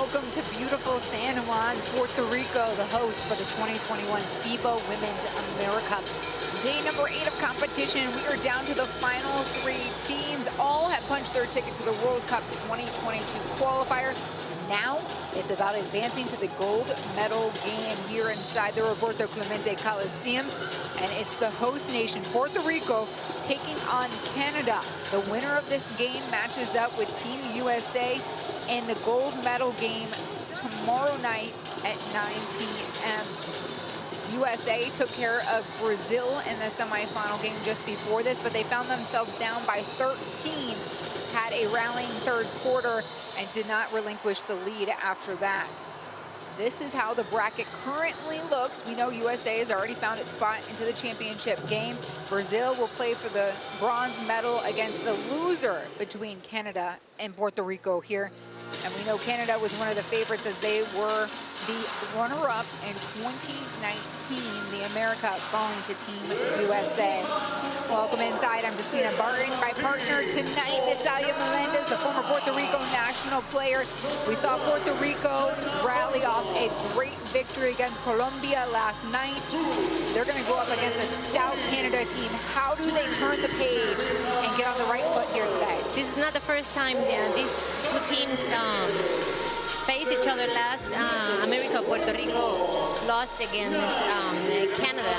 welcome to beautiful San Juan, Puerto Rico, the host for the 2021 FIBA Women's AmeriCup. Day number 8 of competition. We are down to the final 3 teams. All have punched their ticket to the World Cup 2022 qualifier. Now it's about advancing to the gold medal game here inside the Roberto Clemente Coliseum. And it's the host nation, Puerto Rico, taking on Canada. The winner of this game matches up with Team USA in the gold medal game tomorrow night at 9 p.m. USA took care of Brazil in the semifinal game just before this, but they found themselves down by 13, had a rallying third quarter, and did not relinquish the lead after that. This is how the bracket currently looks. We know USA has already found its spot into the championship game. Brazil will play for the bronze medal against the loser between Canada and Puerto Rico here. And we know Canada was one of the favorites as they were the runner-up in 2019, the AmeriCup, falling to Team USA. Welcome inside. I'm Despina Barton. My partner tonight, Natalia Melendez, the former Puerto Rico national player. We saw Puerto Rico rally off a great victory against Colombia last night. They're going to go up against a stout Canada team. How do they turn the page and get on the right foot here today? This is not the first time these two teams faced each other. Last AmeriCup, Puerto Rico lost against Canada,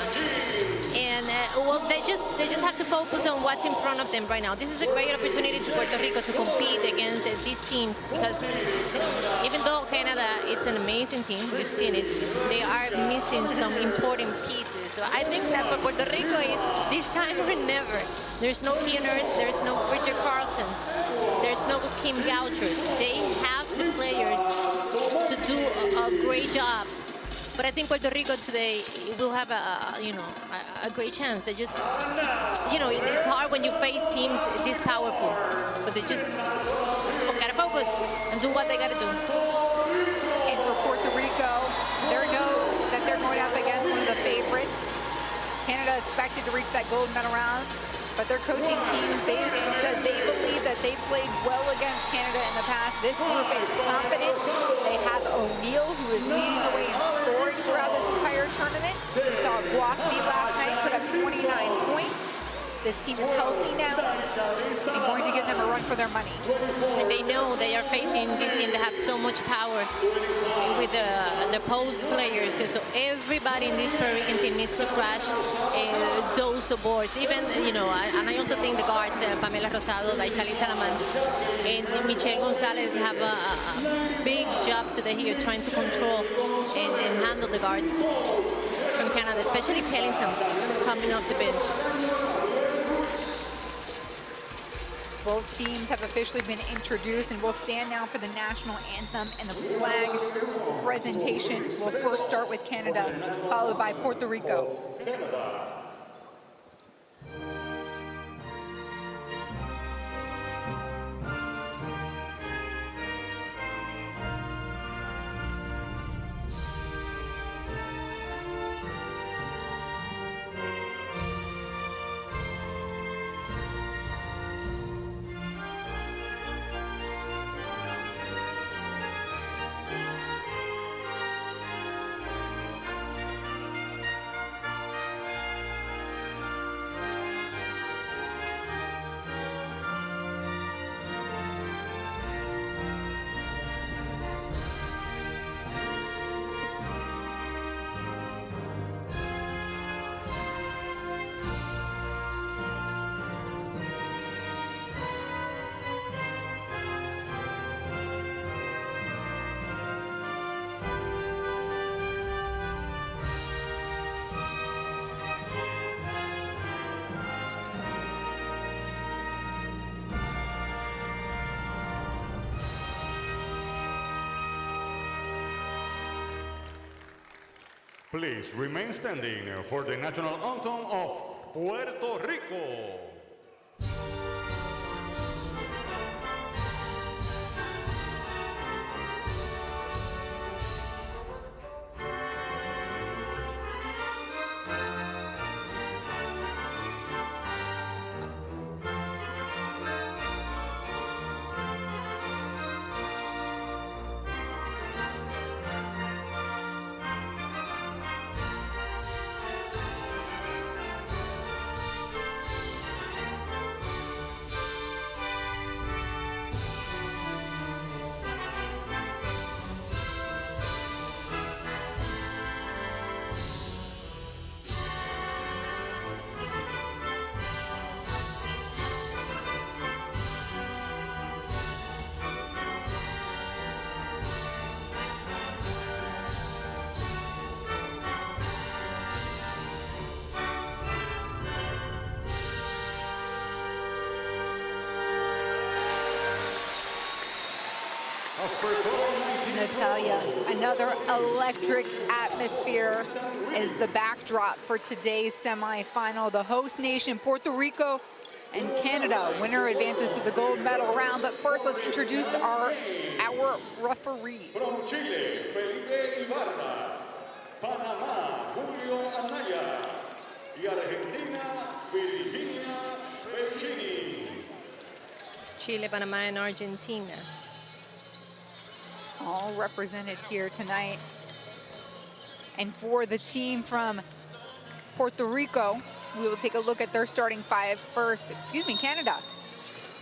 and well, they just have to focus on what's in front of them right now. This is a great opportunity to Puerto Rico to compete against these teams, because even though Canada is an amazing team, we've seen it, they are missing some important pieces. So I think that for Puerto Rico, it's this time or never. There's no Pianers, there's no Bridget Carlton, there's no Kim Goucher. They have the players to do a great job. But I think Puerto Rico today will have a great chance. They just, it's hard when you face teams this powerful, but they just gotta focus and do what they gotta do. And for Puerto Rico, they know that they're going up against one of the favorites. Canada expected to reach that gold medal round, but their coaching teams, says they believe that they played well against Canada in the past. This group is confident. They have O'Neal, who is leading the way in scoring throughout this entire tournament. We saw Guapi last night put up 29 points. This team is healthy now and going to give them a run for their money. And they know they are facing this team that have so much power with the post players. So everybody in this Puerto Rican team needs to crash those boards. Even, and I also think the guards, Pamela Rosado, Daichali Salaman, and Michelle Gonzalez have a big job today here trying to control and handle the guards from Canada, especially Kellington coming off the bench. Both teams have officially been introduced, and we'll stand now for the national anthem and the flag presentation. We'll first start with Canada, followed by Puerto Rico. Please remain standing for the national anthem of Puerto Rico. Natalia, another electric atmosphere is the backdrop for today's semifinal. The host nation, Puerto Rico and Canada. Winner advances to the gold medal round. But first, let's introduce our referees. From Chile, Felipe Ibarra. Panamá, Julio Anaya. Y Argentina, Virginia Pelchini. Chile, Panama, and Argentina. All represented here tonight. And for the team from Puerto Rico, we will take a look at their starting five first. Canada.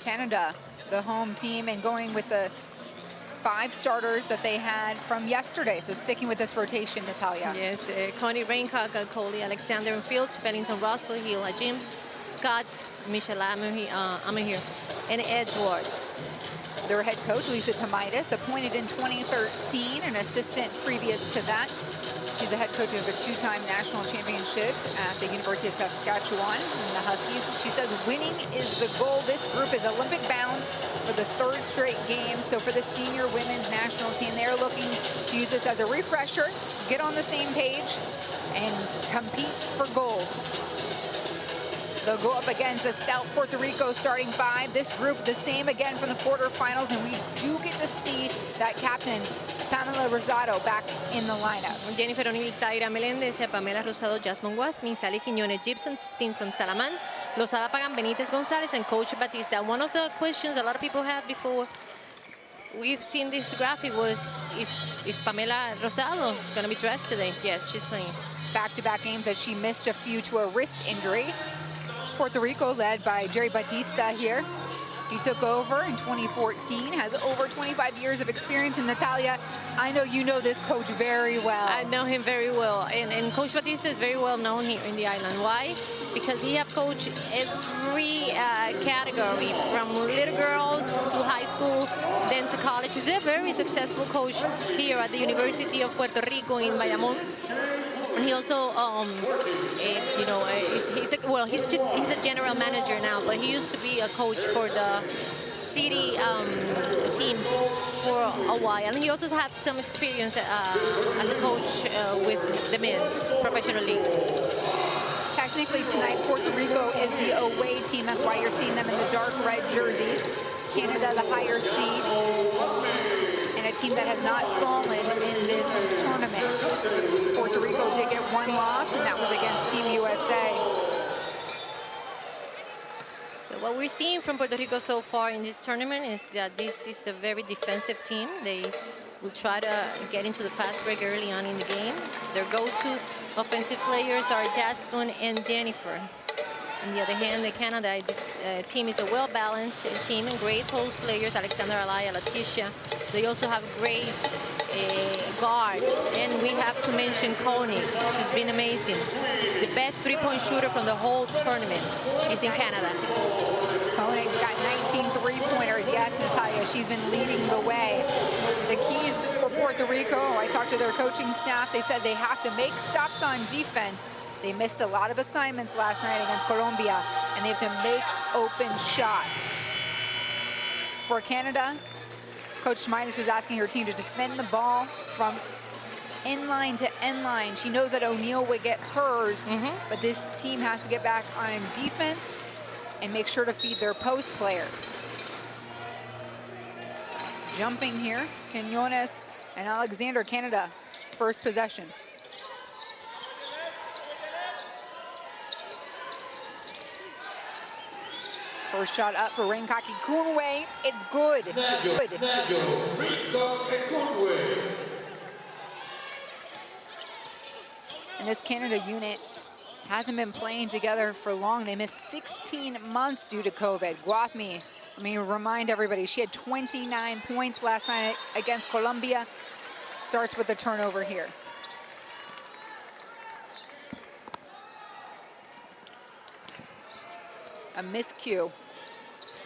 Canada, the home team, and going with the 5 starters that they had from yesterday. So sticking with this rotation, Natalia. Yes, Connie Raincock, Coley, Alexander in Fields, Pennington Russell, Gila Jim, Scott, Michelle Amahir, and Edwards. Their head coach, Lisa Tomaitis, appointed in 2013, an assistant previous to that. She's the head coach of a 2-time national championship at the University of Saskatchewan in the Huskies. She says winning is the goal. This group is Olympic bound for the 3rd straight game. So for the senior women's national team, they're looking to use this as a refresher, get on the same page, and compete for gold. They'll go up against a stout Puerto Rico starting 5. This group the same again from the quarterfinals, and we do get to see that captain, Pamela Rosado, back in the lineup. Jennifer O'Neill, Taira Meléndez, Pamela Rosado, Jasmine Guthrie, Sally Quiñones, Gibson, Stinson Salaman, Lozada Pagan, Benitez Gonzalez, and Coach Batista. One of the questions a lot of people had before we've seen this graphic was, is Pamela Rosado going to be dressed today? Yes, she's playing. Back-to-back games that she missed a few to a wrist injury. Puerto Rico, led by Jerry Batista here. He took over in 2014, has over 25 years of experience. And Natalia, I know you know this coach very well. I know him very well. And Coach Batista is very well known here in the island. Why? Because he have coached every category, from little girls to high school, then to college. He's a very successful coach here at the University of Puerto Rico in Bayamón. And he also, he's a general manager now, but he used to be a coach for the city team for a while. And he also has some experience as a coach with the men professionally. Technically tonight, Puerto Rico is the away team. That's why you're seeing them in the dark red jerseys. Canada, the higher seed, and a team that has not fallen in this tournament. Puerto Rico did get 1 loss, and that was against Team USA. So what we're seeing from Puerto Rico so far in this tournament is that this is a very defensive team. They will try to get into the fast break early on in the game. Their go-to offensive players are Jasmine and Jennifer. On the other hand, the Canada, this team is a well-balanced team and great post players, Alexander Alaya, Leticia. They also have great guards, and we have to mention Coney. She's been amazing. The best 3-point shooter from the whole tournament is in Canada. Coney's got 19 3-pointers. Yes, Natalia, she's been leading the way. The keys for Puerto Rico, I talked to their coaching staff, they said they have to make stops on defense. They missed a lot of assignments last night against Colombia, and they have to make open shots. For Canada, Coach Tomaitis is asking her team to defend the ball from end line to end line. She knows that O'Neill would get hers, but this team has to get back on defense and make sure to feed their post players. Jumping here, Quiñones and Alexander, Canada, first possession. First shot up for Rankaki Kunwe. It's good. And this Canada unit hasn't been playing together for long. They missed 16 months due to COVID. Guathmi, let me remind everybody, she had 29 points last night against Colombia. Starts with the turnover here. A miscue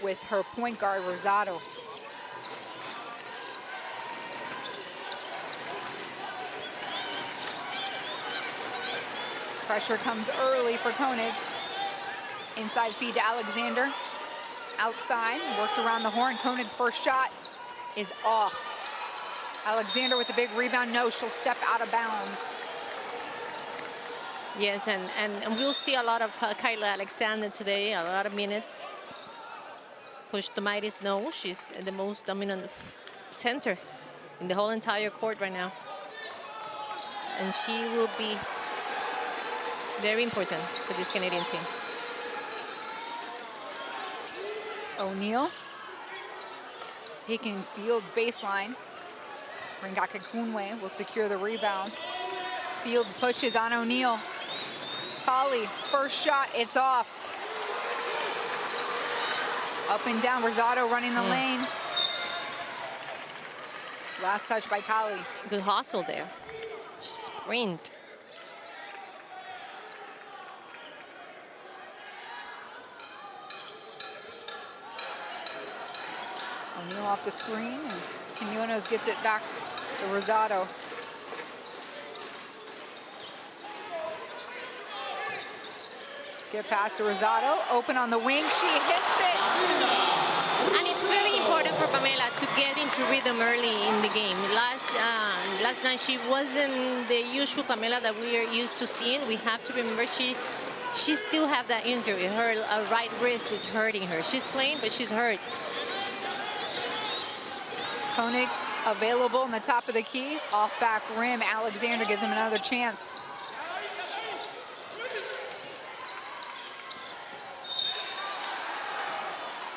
with her point guard, Rosado. Pressure comes early for Koenig. Inside feed to Alexander. Outside, works around the horn. Koenig's first shot is off. Alexander with a big rebound. No, she'll step out of bounds. Yes, and we'll see a lot of Kyla Alexander today, a lot of minutes. Coach Tomaitis knows she's the most dominant center in the whole entire court right now. And she will be very important for this Canadian team. O'Neal taking Fields baseline. Ringaka Kunwe will secure the rebound. Fields pushes on O'Neal. Colley, first shot, it's off. Up and down, Rosado running the lane. Last touch by Colley. Good hustle there. Sprint. O'Neal off the screen, and Quinones gets it back to Rosado. Skip pass to Rosado, open on the wing, she hits it! And it's very important for Pamela to get into rhythm early in the game. Last night she wasn't the usual Pamela that we are used to seeing. We have to remember she still have that injury. Her right wrist is hurting her. She's playing, but she's hurt. Koenig available in the top of the key, off back rim. Alexander gives him another chance.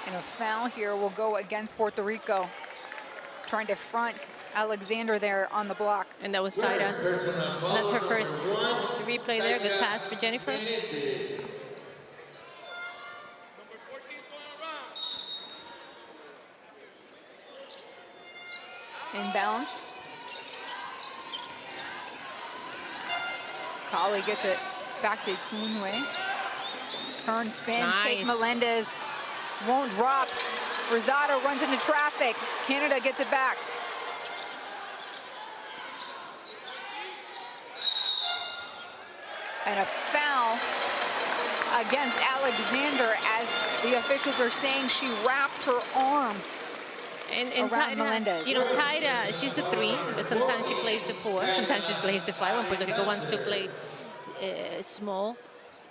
And a foul here will go against Puerto Rico. Trying to front Alexander there on the block. And that was Titus. That's her first. Just a replay there, good pass for Jennifer. Inbound. Colley gets it back to Kunwe. Turn, spins, Nice. take Melendez. Won't drop. Rosado runs into traffic. Canada gets it back. And a foul against Alexander, as the officials are saying she wrapped her arm And around Melendez. you know, Taira, she's a 3, but sometimes she plays the 4. Sometimes she plays the 5 when Puerto Rico wants to play small.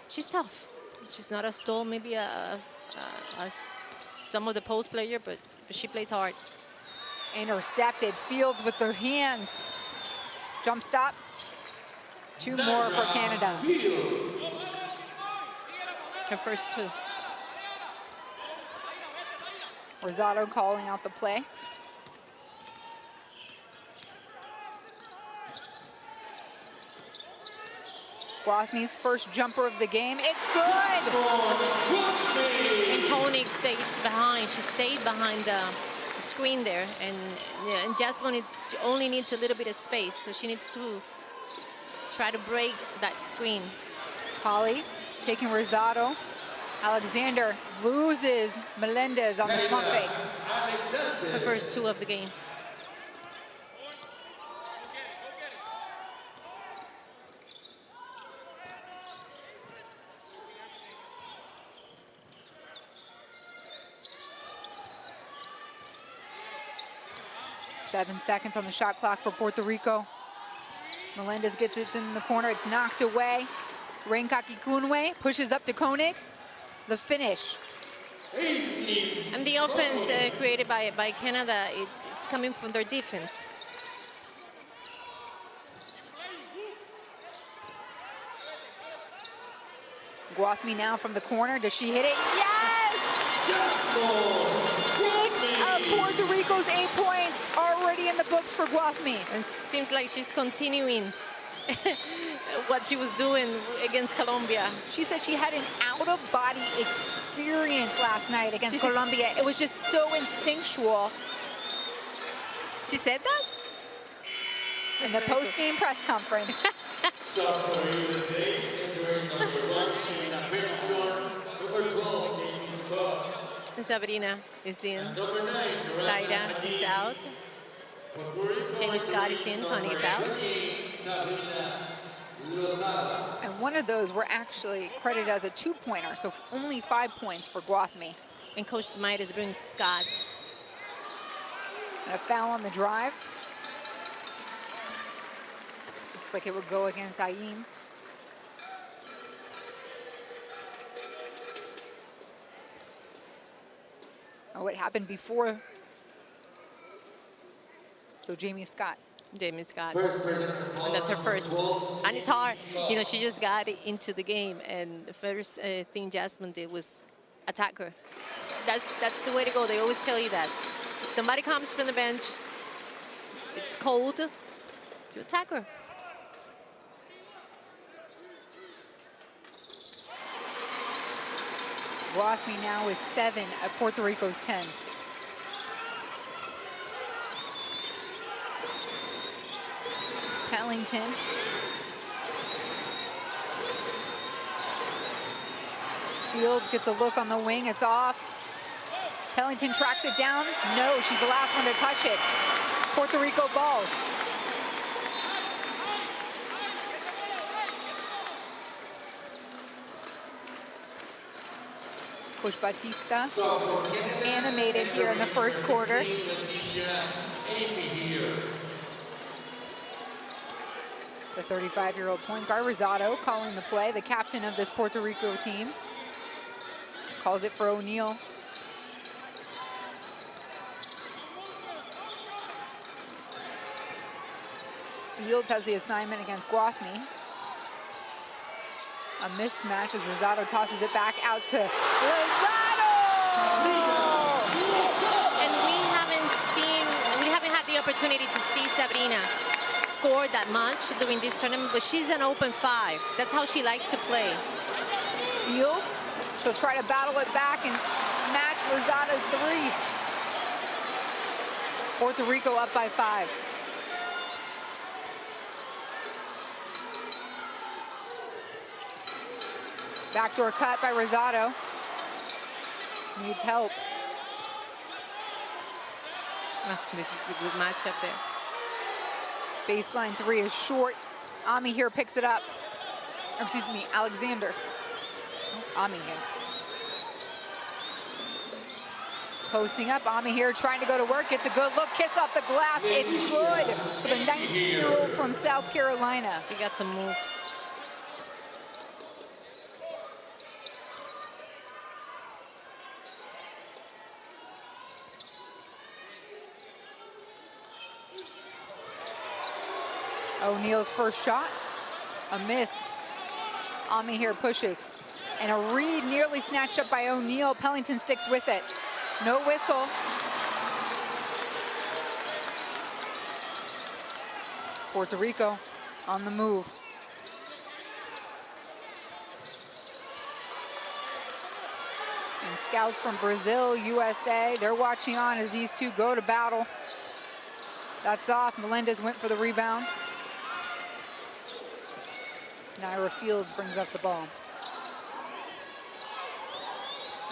She's tough. She's not as tall, maybe as some of the post player, but she plays hard. Intercepted. Fields with their hands. Jump stop. 2 more for Canada. Her first 2. Rosado calling out the play. Guathme's first jumper of the game. It's good! And Koenig stays behind. She stayed behind the screen there. And Jasmine only needs a little bit of space, so she needs to try to break that screen. Colley taking Rosado. Alexander loses Melendez on the pump fake. Her first 2 of the game. Seven seconds on the shot clock for Puerto Rico. Melendez gets it in the corner. It's knocked away. Reinkaki Kunwe pushes up to Koenig. The finish. And the offense created by Canada, it's coming from their defense. Guathme now from the corner. Does she hit it? Yes! 6 of Puerto Rico's 8 points already in the books for Guathme. And it seems like she's continuing what she was doing against Colombia. She said she had an out-of-body experience last night against Colombia. It was just so instinctual. She said that? In the post-game press conference. Sabrina is in. Taira is out. Jamie Scott is in. Connie is out. And one of those were actually credited as a 2-pointer, so only 5 points for Guathme. And Coach Tomaitis brings Scott. And a foul on the drive. Looks like it would go against Aim. Oh, it happened before. So Jamie Scott. Jamie Scott. And that's her first. And it's hard. You know, she just got into the game, and the first thing Jasmine did was attack her. That's the way to go. They always tell you that. If somebody comes from the bench, it's cold, you attack her. Guafmi now is 7 at Puerto Rico's 10. Pellington. Fields gets a look on the wing, it's off. Pellington tracks it down. No, she's the last one to touch it. Puerto Rico ball. Coach Batista animated here in the first quarter. The 35-year-old point guard, Rosado, calling the play, the captain of this Puerto Rico team. Calls it for O'Neal. Fields has the assignment against Guafmi. A mismatch as Rosado tosses it back out to Rosado! And we haven't had the opportunity to see Sabrina score that much during this tournament, but she's an open 5. That's how she likes to play. Fields, she'll try to battle it back and match Lozada's 3. Puerto Rico up by 5. Backdoor cut by Rosado. Needs help. Oh, this is a good matchup there. Baseline 3 is short. Ami here picks it up. Excuse me, Alexander. Ami here. Posting up, Ami here trying to go to work. Gets a good look, kiss off the glass. It's good for the 19-year-old from South Carolina. She got some moves. O'Neal's first shot, a miss. Ami here pushes. And a read nearly snatched up by O'Neal. Pellington sticks with it. No whistle. Puerto Rico on the move. And scouts from Brazil, USA, they're watching on as these two go to battle. That's off. Melendez went for the rebound. Naira Fields brings up the ball.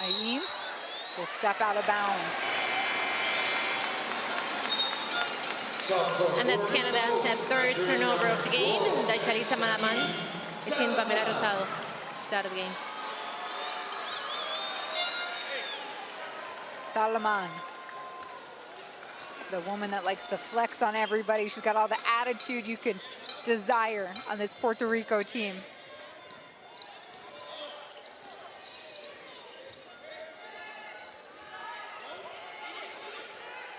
Aim will step out of bounds. And that's Canada's third turnover of the game. Charissa Malaman. It's in Pamela Rosado. It's out of the game. Salaman. The woman that likes to flex on everybody. She's got all the attitude you could desire on this Puerto Rico team.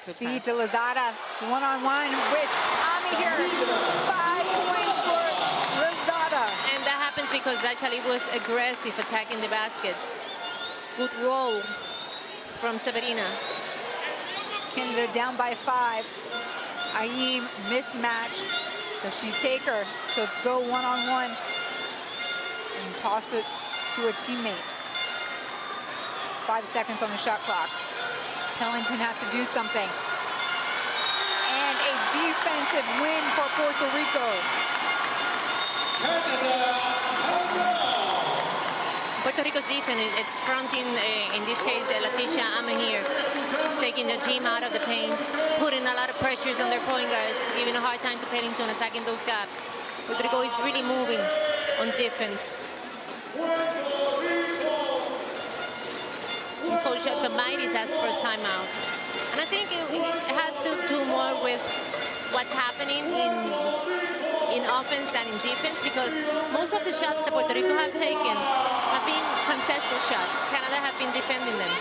Feed to Lozada, one-on-one with Ami here. 5 points for Lozada. And that happens because Dachali was aggressive attacking the basket. Good roll from Severina. Canada down by 5. Aim mismatch. Does she take her? She'll go one-on-one and toss it to a teammate. 5 seconds on the shot clock. Pellington has to do something. And a defensive win for Puerto Rico. Puerto Rico's defense, it's fronting, in this case, Leticia Amahir. It's taking the gym out of the paint, putting a lot of pressures on their point guards, giving a hard time to Pennington attacking those gaps. Puerto Rico is really moving on defense. Coach Kamaitis asked for a timeout. And I think it has to do more with what's happening in offense than in defense, because most of the shots that Puerto Rico have taken have been contested shots. Canada have been defending them.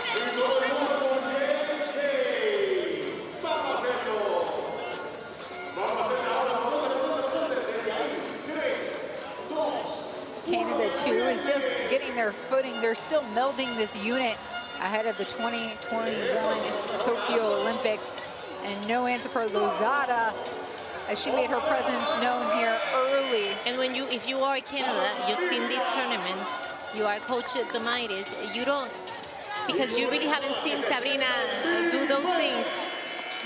Canada, too, is just getting their footing. They're still melding this unit ahead of the 2021 Tokyo Olympics. And no answer for Lozada, as she made her presence known here early. And when if you are Canada, you've seen this tournament, you are Coach Domaitis, you don't, because you really haven't seen Sabrina do those things.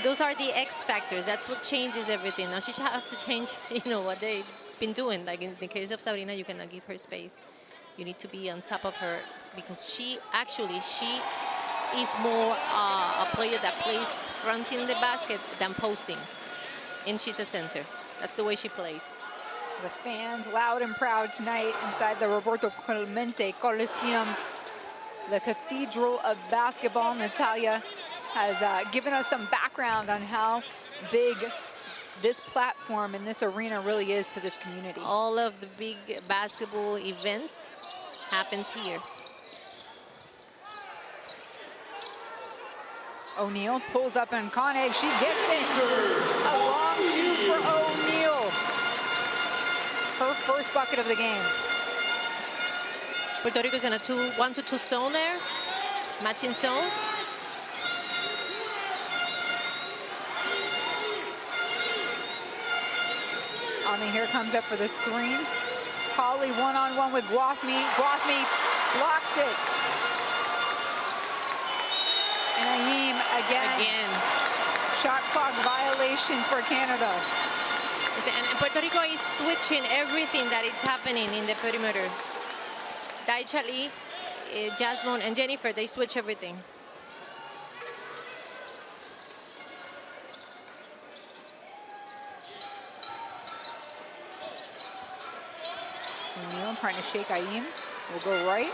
Those are the X factors. That's what changes everything. Now she should have to change, you know, what they've been doing. Like in the case of Sabrina, you cannot give her space. You need to be on top of her, because she is more a player that plays fronting the basket than posting. And she's a center. That's the way she plays. The fans loud and proud tonight inside the Roberto Clemente Coliseum. The Cathedral of Basketball. Natalia has given us some background on how big this platform and this arena really is to this community. All of the big basketball events happens here. O'Neal pulls up on Koenig. She gets it. A long two for O'Neal. Her first bucket of the game. Puerto Rico's in a 1-2 zone there. Matching zone. Ami here comes up for the screen. Holly one-on-one with Guafmi. Guafmi blocks it. And Ayeem again. Shot clock violation for Canada. And Puerto Rico is switching everything that is happening in the perimeter. Daicha Lee, Jasmine, and Jennifer, they switch everything. O'Neal trying to shake Ayeem. Will go right.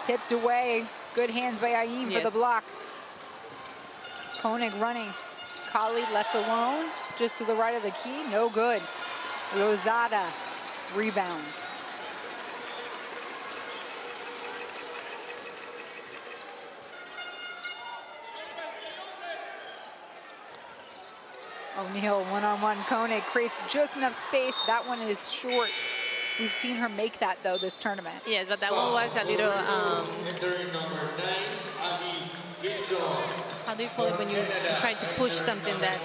Tipped away. Good hands by Ayeem for the block. Koenig running. Kali left alone. Just to the right of the key. No good. Lozada rebounds. O'Neal one-on-one. Koenig creates just enough space. That one is short. We've seen her make that, though, this tournament. Yes, but that one was a little... Entering number 9, Abby Gibson. How do you call it when you try to push something that...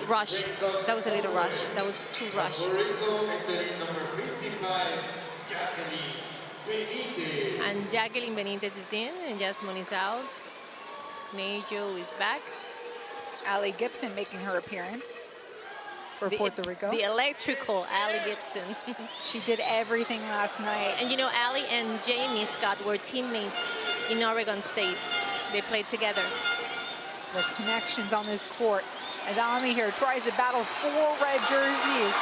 Rush. That was a little rush. That was too rush. Puerto Rico entering number 55, Jacqueline Benitez. And Jacqueline Benitez is in, and Jasmine is out. Nejo is back. Allie Gibson making her appearance for Puerto Rico. The electrical Allie Gibson. She did everything last night. And you know, Allie and Jamie Scott were teammates in Oregon State. They played together. The connections on this court as Ami here tries to battle 4 red jerseys.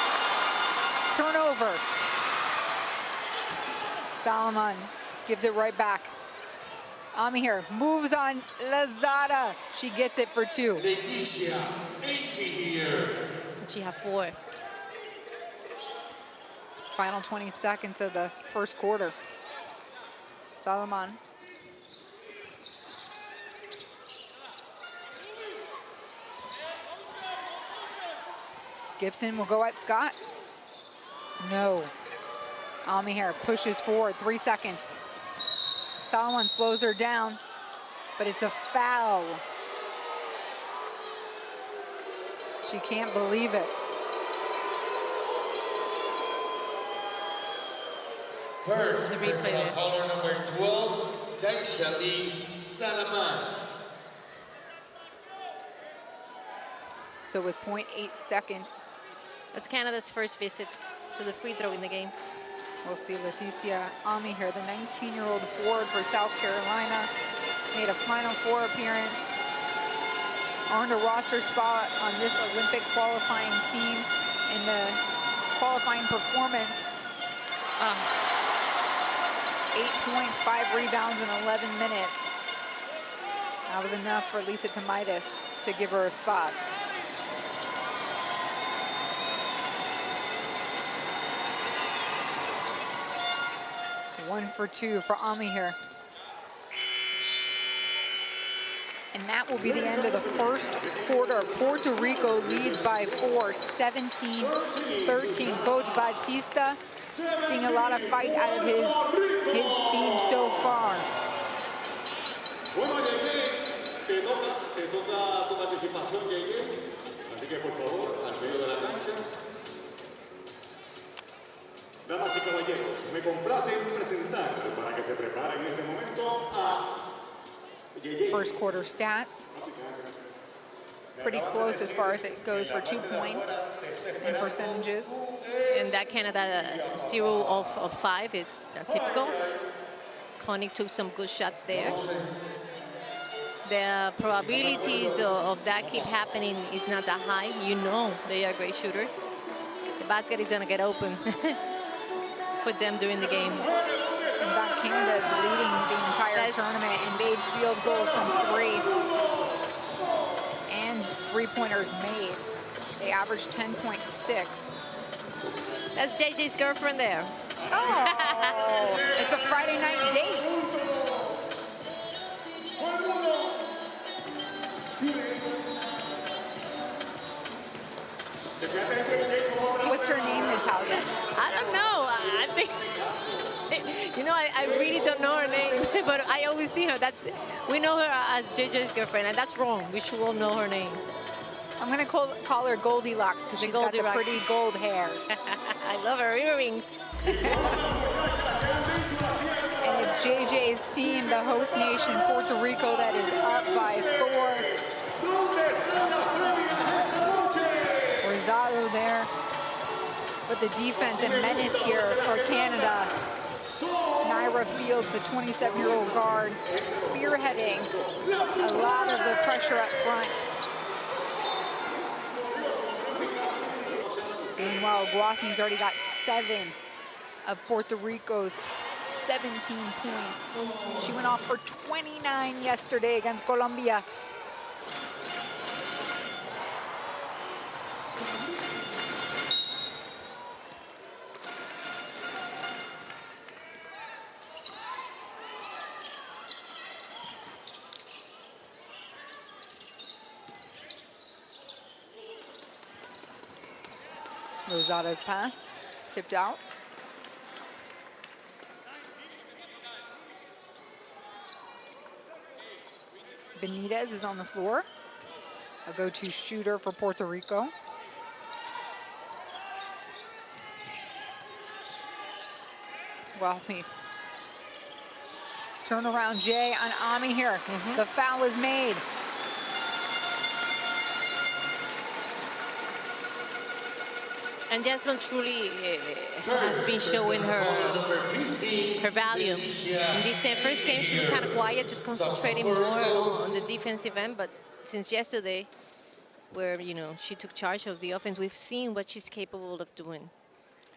Turnover. Salomon gives it right back. Ami here moves on Lozada. She gets it for 2. Leticia Amy here. She had 4. Final 20 seconds of the first quarter. Salomon. Gibson will go at Scott. No. Ami here pushes forward, 3 seconds. Salomon slows her down, but it's a foul. She can't believe it. First, personal foul number 12, Daishali Salaman. So with 0.8 seconds, That's Canada's first visit to the free throw in the game. we'll see Leticia Ami here, the 19-year-old forward for South Carolina, made a Final Four appearance, earned a roster spot on this Olympic qualifying team in the qualifying performance. 8 points, 5 rebounds in 11 minutes. That was enough for Lisa Tomaitis to give her a spot. 1 for 2 for Ami here. And that will be the end of the first quarter. Puerto Rico leads by 4, 17-13. Coach Batista seeing a lot of fight out of his team so far. Bueno, te toca tu participación, así que por favor, al medio de la cancha. Damas y caballeros, me complace presentar para que se preparen en este momento a First quarter stats. Pretty close as far as it goes for 2 points in percentages. And that Canada 0 of 5, it's typical. Koenig took some good shots there. The probabilities of that keep happening is not that high. You know they are great shooters. The basket is going to get open for them during the game. In fact, Canada is leading the entire tournament in made field goals from 3 and 3-pointers made. They average 10.6. That's JJ's girlfriend there. Oh, it's a Friday night date. What's her name, Natalia? I don't know. I think, you know, I really don't know her name, but I always see her. We know her as JJ's girlfriend, and that's wrong. We should all know her name. I'm gonna call her Goldilocks because she's got the pretty gold hair. I love her earrings. And it's JJ's team, the host nation, Puerto Rico, that is up by 4. Rosado there. But the defense and menace here for Canada. Naira Fields, the 27-year-old guard, spearheading a lot of the pressure up front. Meanwhile, Guapi's already got 7 of Puerto Rico's 17 points. She went off for 29 yesterday against Colombia. Rosado's pass, tipped out. Benitez is on the floor, a go-to shooter for Puerto Rico. Guapi. Turnaround Jay on Ami here. The foul is made. And Jasmine truly has been showing her value. In this first game, she was kind of quiet, just concentrating more on the defensive end. But since yesterday, where she took charge of the offense, we've seen what she's capable of doing.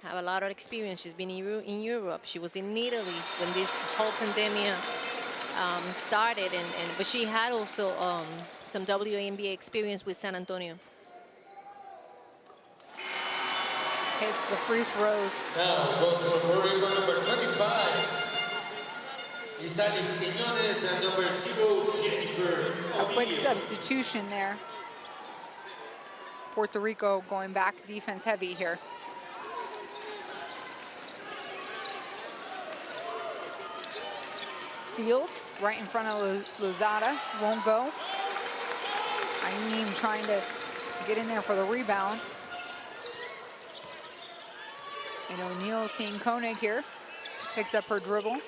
Have a lot of experience. She's been in Europe. She was in Italy when this whole pandemic started, but she had also some WNBA experience with San Antonio. Hits the free throws. Now goes for Puerto Rico number 25. Isalis Quiñones and number 0, Jennifer. A quick substitution there. Puerto Rico going back defense heavy here. Fields right in front of Lozada, won't go. Aim trying to get in there for the rebound. And O'Neal seeing Koenig here, picks up her dribble.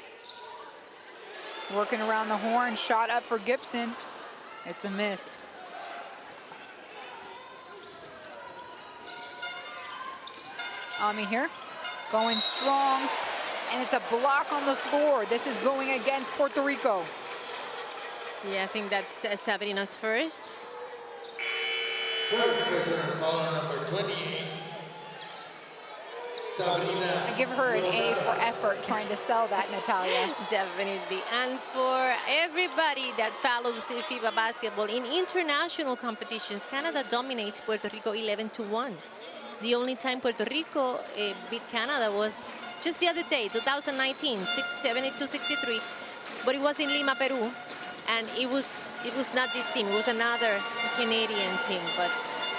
Working around the horn, shot up for Gibson. It's a miss. Ami here, going strong, and it's a block on the floor. This is going against Puerto Rico. Yeah, I think that's Sabrina's first. First return, caller number 28. Sabrina. I give her an A for effort trying to sell that, Natalia. Definitely. And for everybody that follows FIBA basketball, in international competitions, Canada dominates Puerto Rico 11-1. The only time Puerto Rico beat Canada was just the other day, 2019, 72-63. But it was in Lima, Peru. And it was not this team, it was another Canadian team. But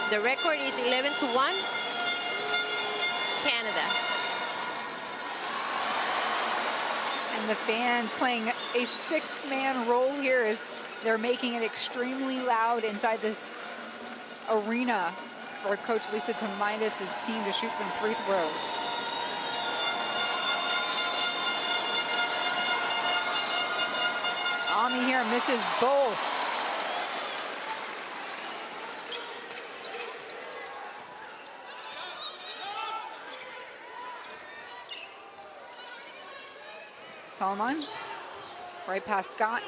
the record is 11-1, Canada. And the fans playing a sixth-man role here as they're making it extremely loud inside this arena for Coach Lisa Tomaitis' team to shoot some free throws. Ami here misses both. Solomon, right past Scott.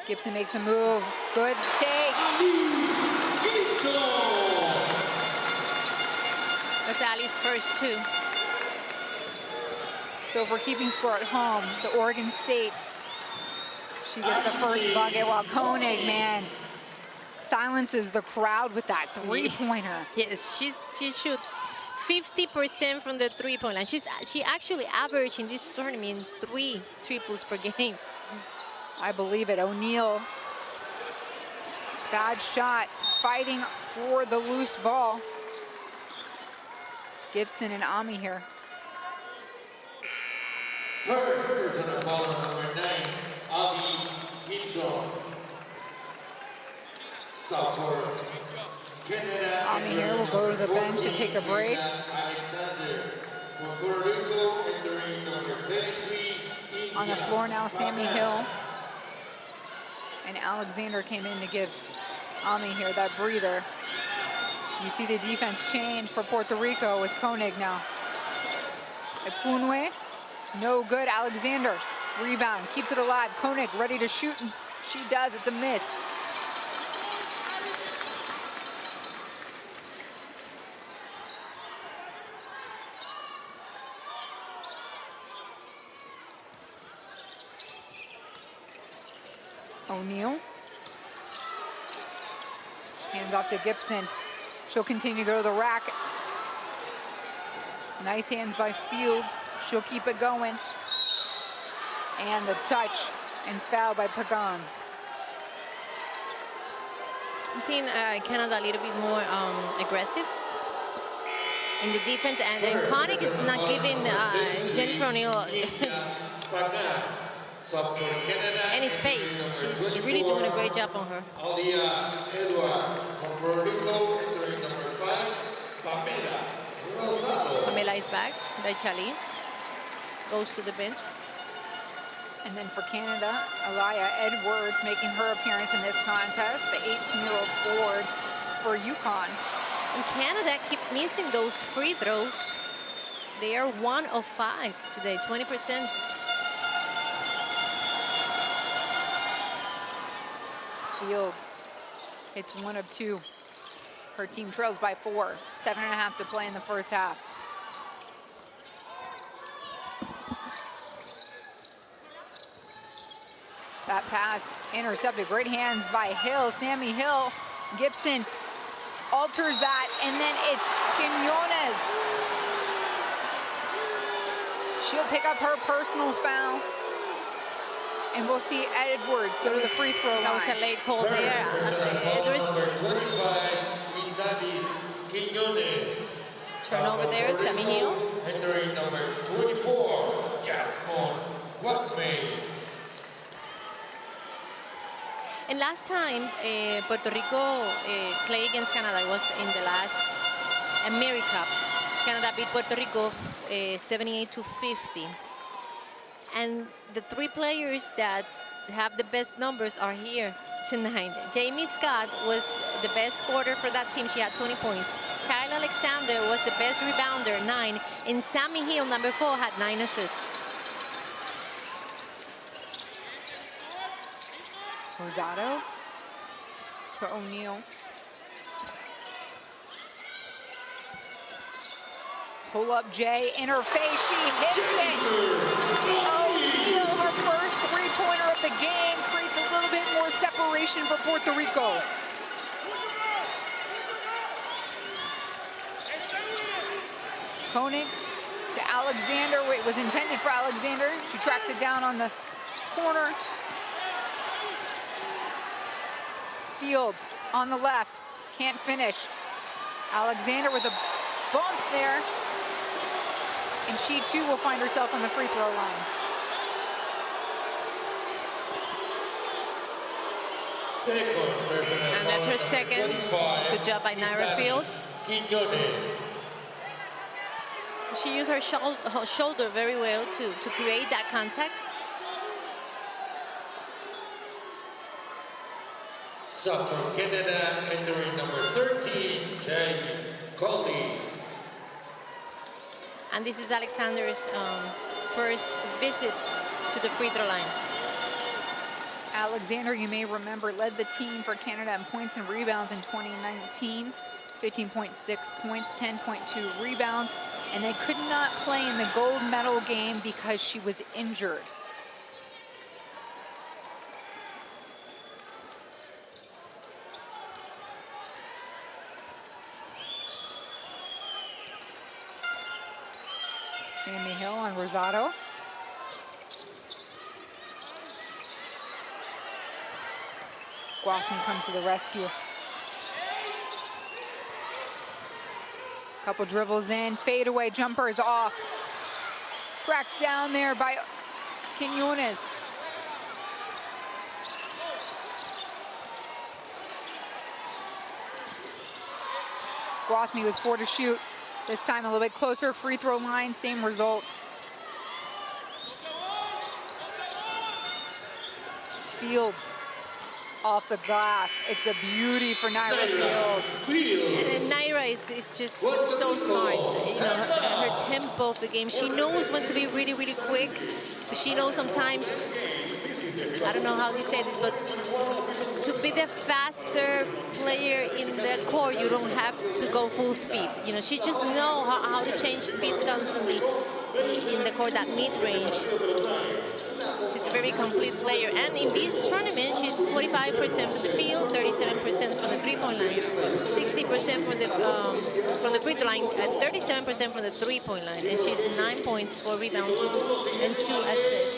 Gibson makes a move. Good take. That's Ali's first two. So if we're keeping score at home, the Oregon State, she gets the first bucket while Koenig, man, silences the crowd with that three-pointer. Yes, she shoots 50% from the three-point line. She actually averaged in this tournament 3 triples per game. I believe it. O'Neal, bad shot, fighting for the loose ball. Gibson and Ami here. First personal foul on number 9, Ami Gibson. South Korea. Canada. Ami here will go to the bench to take a break. Alexander. For Puerto Rico, entering number 33. On the floor now, Sammy Hill. And Alexander came in to give Ami here that breather. You see the defense change for Puerto Rico with Koenig now. Ekunwe, no good. Alexander, rebound, keeps it alive. Koenig ready to shoot, and she does. It's a miss. O'Neal. Hands off to Gibson. She'll continue to go to the rack. Nice hands by Fields. She'll keep it going. And the touch and foul by Pagan. I'm seeing Canada a little bit more aggressive in the defense, and Koenig is not giving Jennifer O'Neal any space. She's really doing a great job on her. Pamela is back. Chali goes to the bench. And then for Canada, Aliyah Edwards making her appearance in this contest, the 18-year-old forward for UConn. And Canada keep missing those free throws. They are 1 of 5 today, 20%. Fields hits 1 of 2. Her team trails by 4. 7.5 to play in the first half. That pass intercepted. Great hands by Hill. Sammy Hill. Gibson alters that, and then it's Quiñones. She'll pick up her personal foul. And we'll see Edwards go to the free throw line. That was a late call there. Number 25, Quiñones. Turnover there, Sammy Hill. Entering number 24, Jasmine Watmey. And last time Puerto Rico played against Canada was in the last AmeriCup. Canada beat Puerto Rico 78-50. And the 3 players that have the best numbers are here tonight. Jamie Scott was the best scorer for that team. She had 20 points. Kyle Alexander was the best rebounder, 9. And Sammy Hill, number 4, had 9 assists. Rosado to O'Neal. Pull up Jay in her face. She hits it. O'Neal, her first three-pointer of the game, creates a little bit more separation for Puerto Rico. Koenig to Alexander. It was intended for Alexander. She tracks it down on the corner. Fields on the left, can't finish. Alexander with a bump there. And she too will find herself on the free throw line. And that's her second. Good job by Naira Fields. She used her shoulder very well to create that contact. So from Canada, entering number 13, Jay Coley. And this is Alexander's first visit to the free throw line. Alexander, you may remember, led the team for Canada in points and rebounds in 2019. 15.6 points, 10.2 rebounds, and they could not play in the gold medal game because she was injured. Sammy Hill on Rosado. Guathman comes to the rescue. Couple dribbles in, fadeaway jumper is off. Tracked down there by Quinones. Guathman with 4 to shoot. This time a little bit closer, free throw line, same result. Fields off the glass. It's a beauty for Naira Fields. And Naira is just so smart. You know, her tempo of the game. She knows when to be really, really quick, but she knows sometimes, I don't know how you say this, but to be the faster player in the court, you don't have to go full speed. You know, she just knows how to change speeds constantly in the court, that mid-range. She's a very complete player. And in this tournament, she's 45% from the field, 37% from the three-point line, 60% from the free throw line, and 37% from the three-point line. And she's 9 points, 4 rebounds, and 2 assists.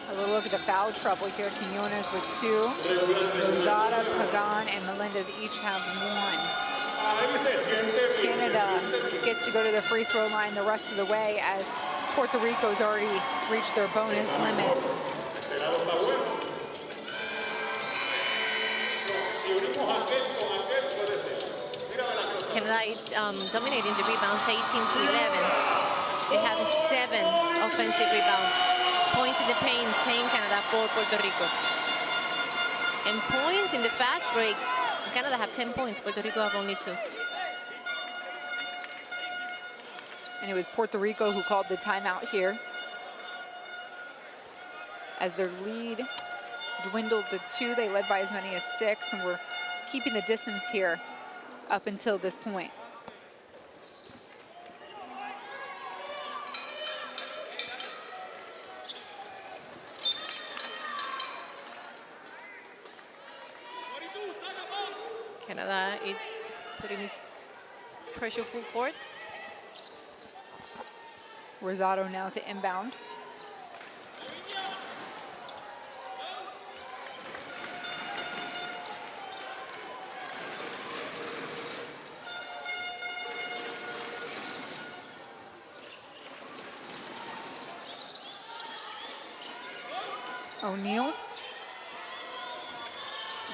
A little look at the foul trouble here. Quinones with 2. Rosada, Pagan, and Melendez each have 1. Canada gets to go to the free throw line the rest of the way as Puerto Rico's already reached their bonus limit. Canada is dominating the rebounds, 18 to 11. They have 7 offensive rebounds. Points in the paint, 10 Canada, 4 Puerto Rico. And points in the fast break, Canada have 10 points, Puerto Rico have only 2. And it was Puerto Rico who called the timeout here, as their lead dwindled to 2. They led by as many as 6, and were keeping the distance here up until this point. Canada, it's putting pressure full court. Rosado now to inbound. O'Neal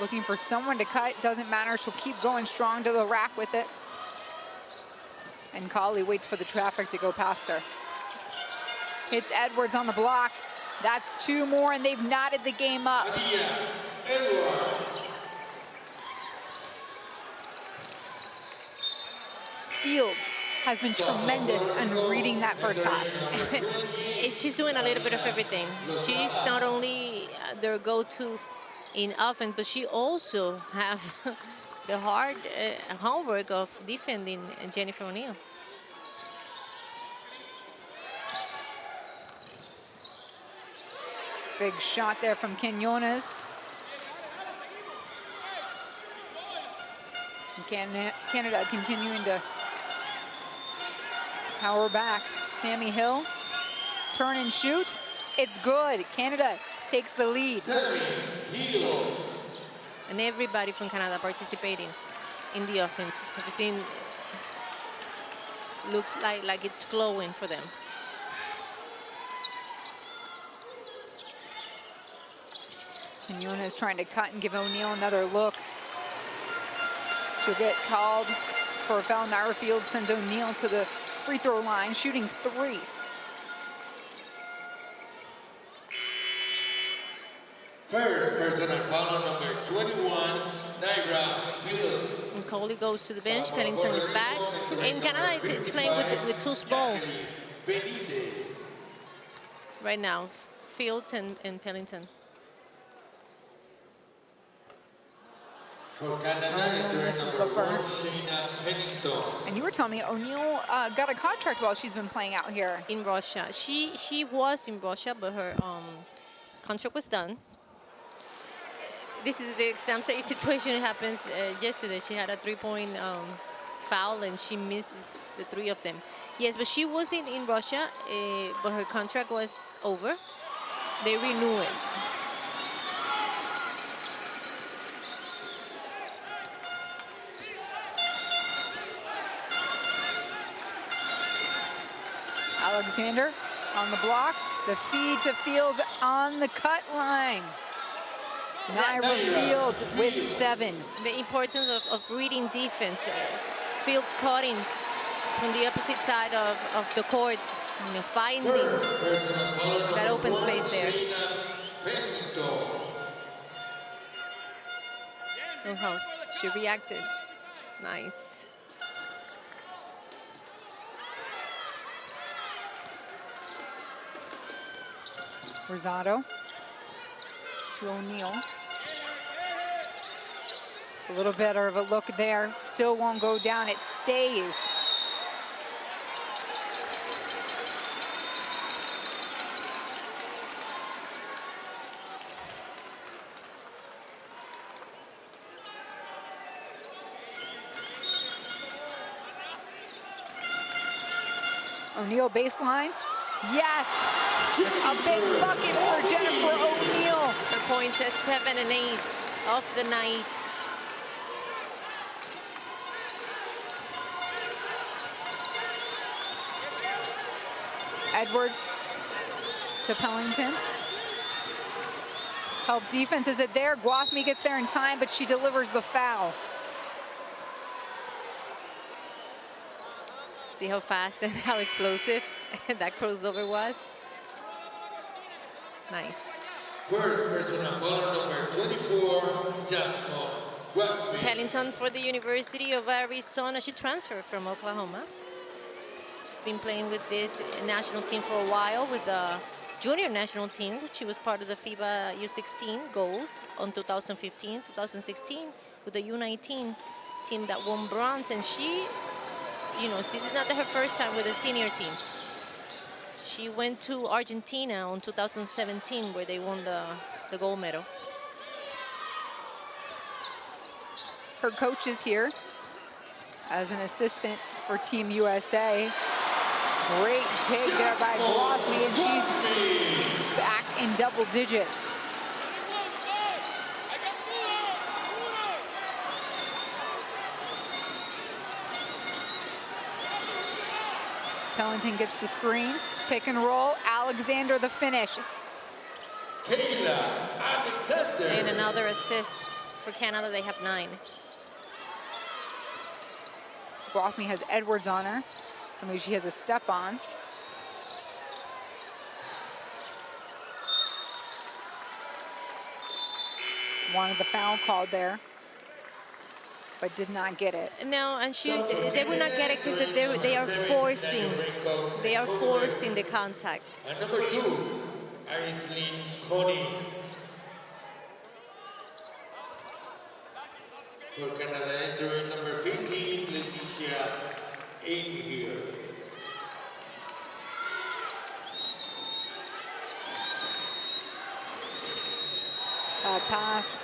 looking for someone to cut. Doesn't matter. She'll keep going strong to the rack with it. And Colley waits for the traffic to go past her. Hits Edwards on the block. That's 2 more, and they've knotted the game up. Fields has been tremendous in reading that first half. She's doing a little bit of everything. She's not only their go-to in offense, but she also have the hard homework of defending Jennifer O'Neal. Big shot there from Quinones. Canada continuing to Power back. Sammy Hill. Turn and shoot. It's good. Canada takes the lead. And everybody from Canada participating in the offense. Everything looks like it's flowing for them. Quinones is trying to cut and give O'Neal another look. She'll get called for a foul. Naira Fields sends O'Neal to the free throw line, shooting 3. First personal foul number 21, Naira Fields. And Coley goes to the bench. Pennington is back. In Canada, it's playing with 2 smalls right now, Fields and Pennington. For Canada, This is the first. And you were telling me O'Neal got a contract while she's been playing out here. In Russia. She was in Russia, but her contract was done. This is the same situation that happens yesterday. She had a 3-point foul, and she misses the 3 of them. Yes, but she was in Russia, but her contract was over. They renew it. Alexander on the block. The feed to Fields on the cut line. Naira Fields with 7. The importance of reading defense. Fields cutting from the opposite side of the court, finding that open space there. Look how she reacted. Nice. Rosado to O'Neal. A little better of a look there. Still won't go down. It stays. O'Neal baseline. Yes! A big bucket for Jennifer O'Neal. Her points at 7 and 8 of the night. Edwards to Pellington. Help defense, is it there? Guathmy gets there in time, but she delivers the foul. See how fast and how explosive that crossover was? Nice. First personal foul number 24, Jasmine Guathmy. Pennington for the University of Arizona. She transferred from Oklahoma. She's been playing with this national team for a while, with the junior national team. She was part of the FIBA U16 gold on 2015, 2016, with the U19 team that won bronze. And she, this is not her first time with a senior team. She went to Argentina in 2017, where they won the gold medal. Her coach is here as an assistant for Team USA. Great take there by Guathmy, and she's back in double digits. Pellington gets the screen, pick and roll. Alexander the finish. Kayla Alexander. And another assist for Canada. They have 9. Guathmy has Edwards on her. Somebody she has a step on. Wanted the foul called there, but did not get it. No, and they will not get it because they are forcing. They are forcing the contact. And number 2, Aislinn Coney. For Canada, entering number 15, Leticia Ahier. Pass.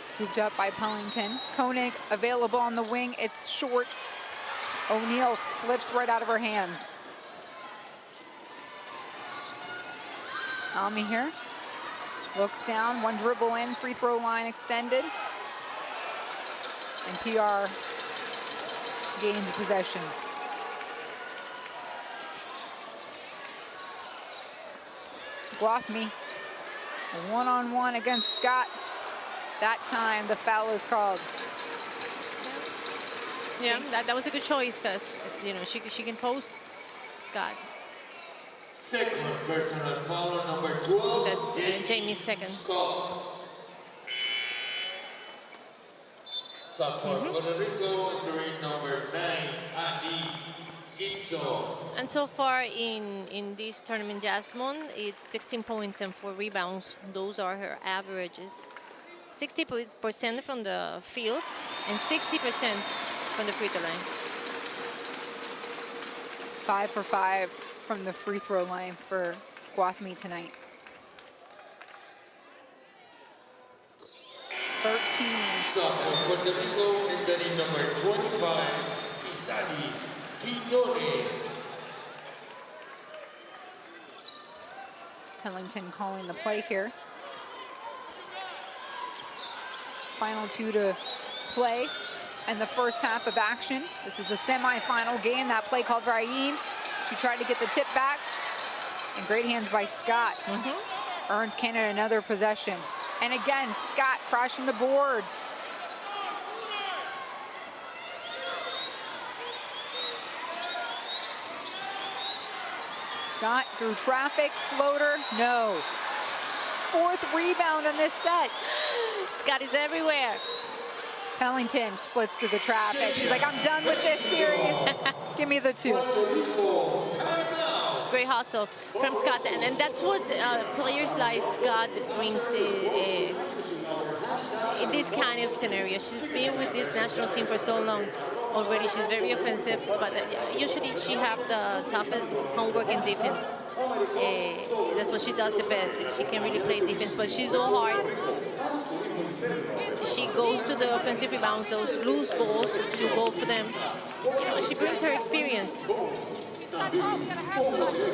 Scooped up by Pellington. Koenig available on the wing. It's short. O'Neal slips right out of her hands. Ami here. Looks down, one dribble in, free throw line extended. And PR gains possession. Guathmy, one-on-one against Scott. That time the foul is called. Yeah, that was a good choice because, you know, she can post Scott. Second personal foul, number 12. That's Jamie's second. Scott. Sub for Puerto Rico, entering number 9, Andy Gibson. And so far in this tournament, Jasmine, it's 16 points and 4 rebounds. Those are her averages. 60% from the field and 60% from the free throw line. 5 for 5 from the free throw line for Guathmy tonight. 13. So for Puerto Rico, entering number 25, Isalis Quiñones. Pellington calling the play here. Final 2 to play and the first half of action. This is a semi-final game. That play called Raheem. She tried to get the tip back. And great hands by Scott. Earns Canada another possession. And again, Scott crashing the boards. Scott through traffic, floater, no. 4th rebound on this set. Scott is everywhere. Pellington splits through the traffic. She's like, I'm done with this series. Give me the 2. Great hustle from Scott, and that's what players like Scott brings in this kind of scenario. She's been with this national team for so long already. She's very offensive, but usually she has the toughest homework in defense. That's what she does the best. She can really play defense, but she's so hard. She goes to the offensive rebounds, those loose balls, she'll go for them. You know, she brings her experience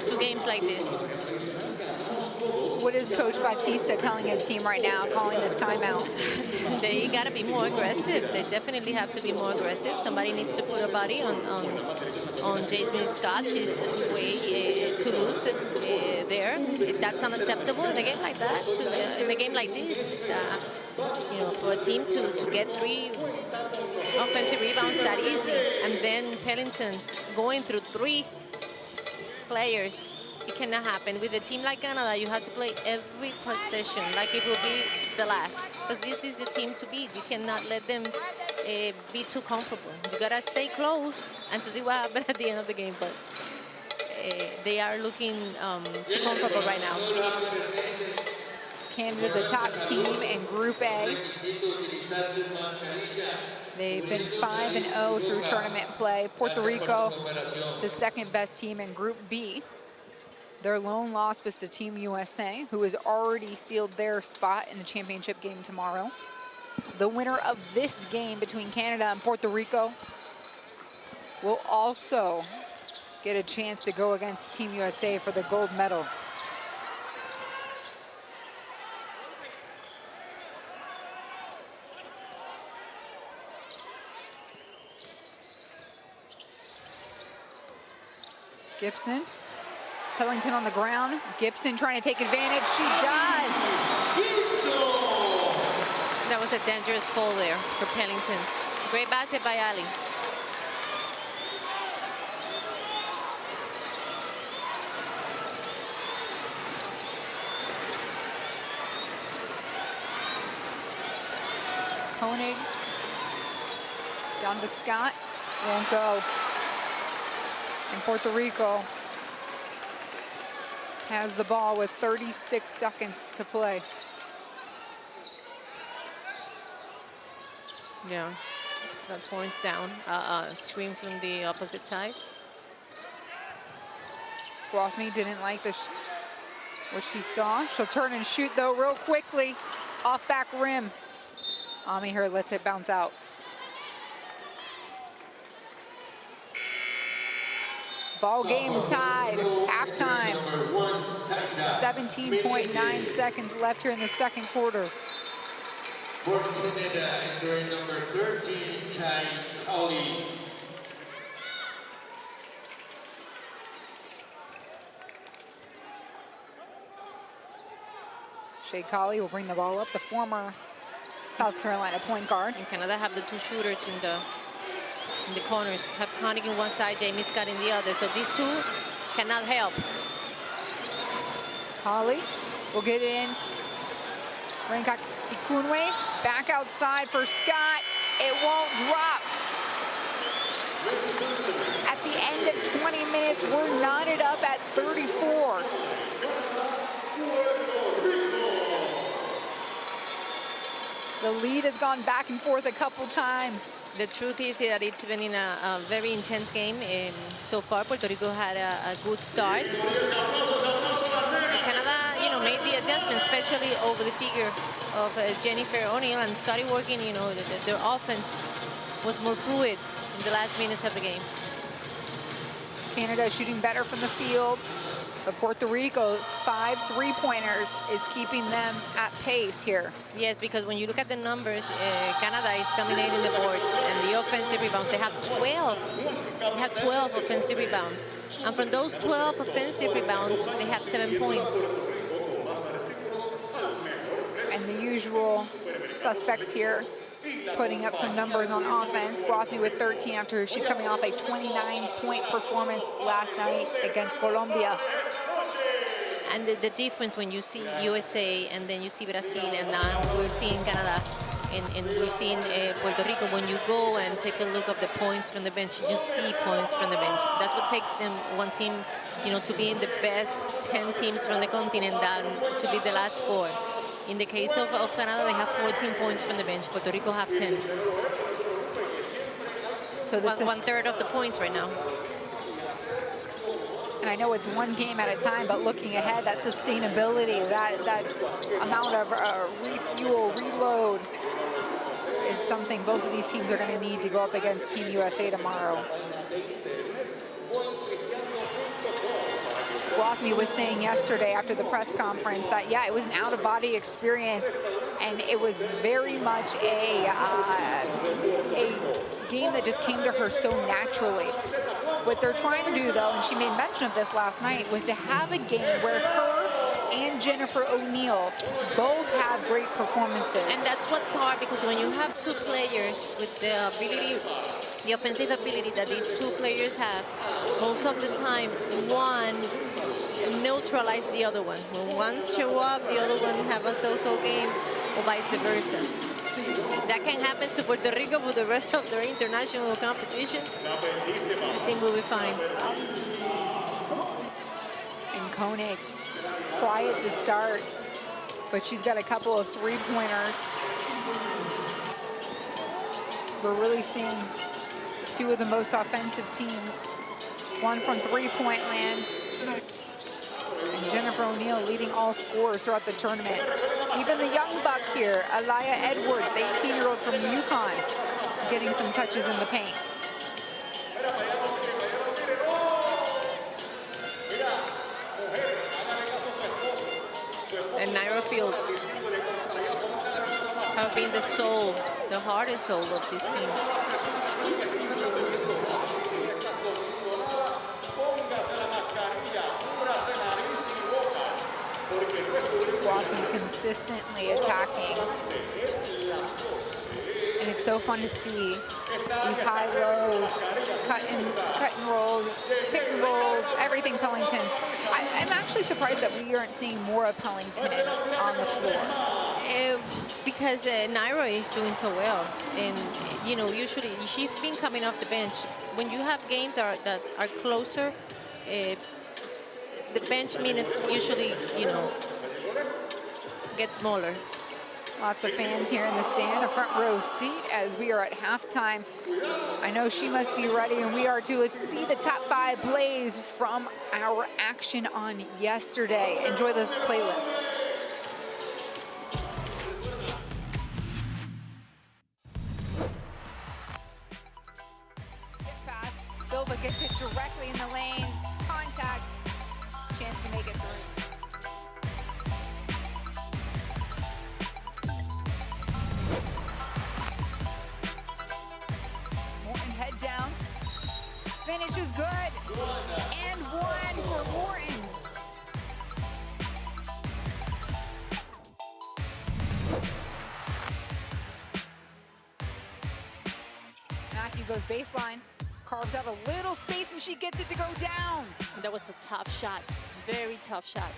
to games like this. What is Coach Batista telling his team right now, calling this timeout? They got to be more aggressive. They definitely have to be more aggressive. Somebody needs to put a body on Jasmine Scott. She's way too loose there. That's unacceptable in a game like that. In a game like this, you know, for a team to get 3 offensive rebounds that easy, and then Pellington going through 3 players, it cannot happen. With a team like Canada, you have to play every possession like it will be the last, because this is the team to beat. You cannot let them be too comfortable. You gotta stay close and to see what happens at the end of the game, but they are looking too comfortable right now. Canada, the top team in Group A. They've been 5-0 through tournament play. Puerto Rico, the second best team in Group B. Their lone loss was to Team USA, who has already sealed their spot in the championship game tomorrow. The winner of this game between Canada and Puerto Rico will also get a chance to go against Team USA for the gold medal. Gibson, Pellington on the ground. Gibson trying to take advantage. She does. That was a dangerous fall there for Pellington. Great basket by Ali. Koenig down to Scott. Won't go. And Puerto Rico has the ball with 36 seconds to play. Yeah, that's horns down. Scream from the opposite side. Guathmy didn't like what she saw. She'll turn and shoot though real quickly. Off back rim. Ami here lets it bounce out. Ball game tied, halftime. Number 1, tied up. 17.9 seconds left here in the second quarter. For Canada, entering number 13, Chai Cowley. Shea Colley will bring the ball up, the former South Carolina point guard. And Canada have the two shooters in the corners. Have Connick in one side, Jamie Scott in the other. So these two cannot help. Colley will get in. Rankak Ikunwe back outside for Scott. It won't drop. At the end of 20 minutes, we're knotted up at 34. The lead has gone back and forth a couple times. The truth is that it's been in a very intense game. So far, Puerto Rico had a good start. Canada, made the adjustment, especially over the figure of Jennifer O'Neill, and started working. Their offense was more fluid in the last minutes of the game. Canada shooting better from the field, but Puerto Rico, 5 3-pointers is keeping them at pace here. Yes, because when you look at the numbers, Canada is dominating the boards, and the offensive rebounds, they have 12. They have 12 offensive rebounds. And from those 12 offensive rebounds, they have 7 points. And the usual suspects here putting up some numbers on offense. Guathmy with 13 after she's coming off a 29-point performance last night against Colombia. And the difference when you see USA and then you see Brazil, and now we're seeing Canada and we're seeing Puerto Rico, when you go and take a look at the points from the bench, you see points from the bench. That's what takes them, one team, to be in the best 10 teams from the continent than to be the last 4. In the case of Canada, they have 14 points from the bench. Puerto Rico have 10. So this is 1/3 of the points right now. And I know it's one game at a time, but looking ahead, that sustainability, that amount of refuel, reload is something both of these teams are going to need to go up against Team USA tomorrow. Guathmy was saying yesterday after the press conference that, yeah, it was an out-of-body experience, and it was very much a game that just came to her so naturally. What they're trying to do, though, and she made mention of this last night, was to have a game where her and Jennifer O'Neill both have great performances. And that's what's hard, because when you have two players with the ability, the offensive ability that these two players have, most of the time, one neutralize the other one. When one show up, the other one have a so-so game, or vice versa. That can happen to Puerto Rico with the rest of their international competition. This team will be fine. And Koenig, quiet to start, but she's got a couple of 3-pointers. We're really seeing two of the most offensive teams. One from 3-point land. And Jennifer O'Neill leading all scorers throughout the tournament. Even the young buck here, Aliyah Edwards, the 18-year-old from UConn, getting some touches in the paint. And Naira Fields have been the soul, the heart and soul of this team. Walking consistently attacking. And it's so fun to see these high-lows, cut and rolls, pick and rolls, everything Pellington. I'm actually surprised that we aren't seeing more of Pellington on the floor. Because Naira is doing so well. And, usually she's been coming off the bench. When you have games that are closer, the bench minutes usually, get smaller. Lots of fans here in the stand, a front row seat as we are at halftime. I know she must be ready, and we are too. Let's see the top 5 plays from our action on yesterday. Enjoy this playlist. Silva gets it directly in the lane. goes baseline, carves out a little space, and she gets it to go down. That was a tough shot, very tough shot.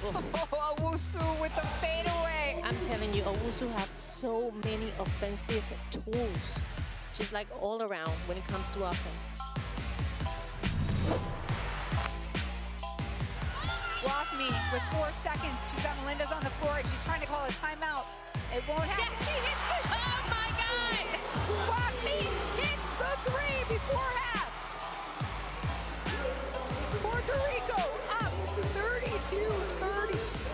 Oh, Owusu with the fadeaway. I'm telling you, Owusu has so many offensive tools. She's like all around when it comes to offense. Rothme with 4 seconds. She's got Melinda's on the floor, and she's trying to call a timeout. It won't happen. Yes, she hits the shot. Oh my God! Rothme hits the 3 before half. Puerto Rico up 32-30.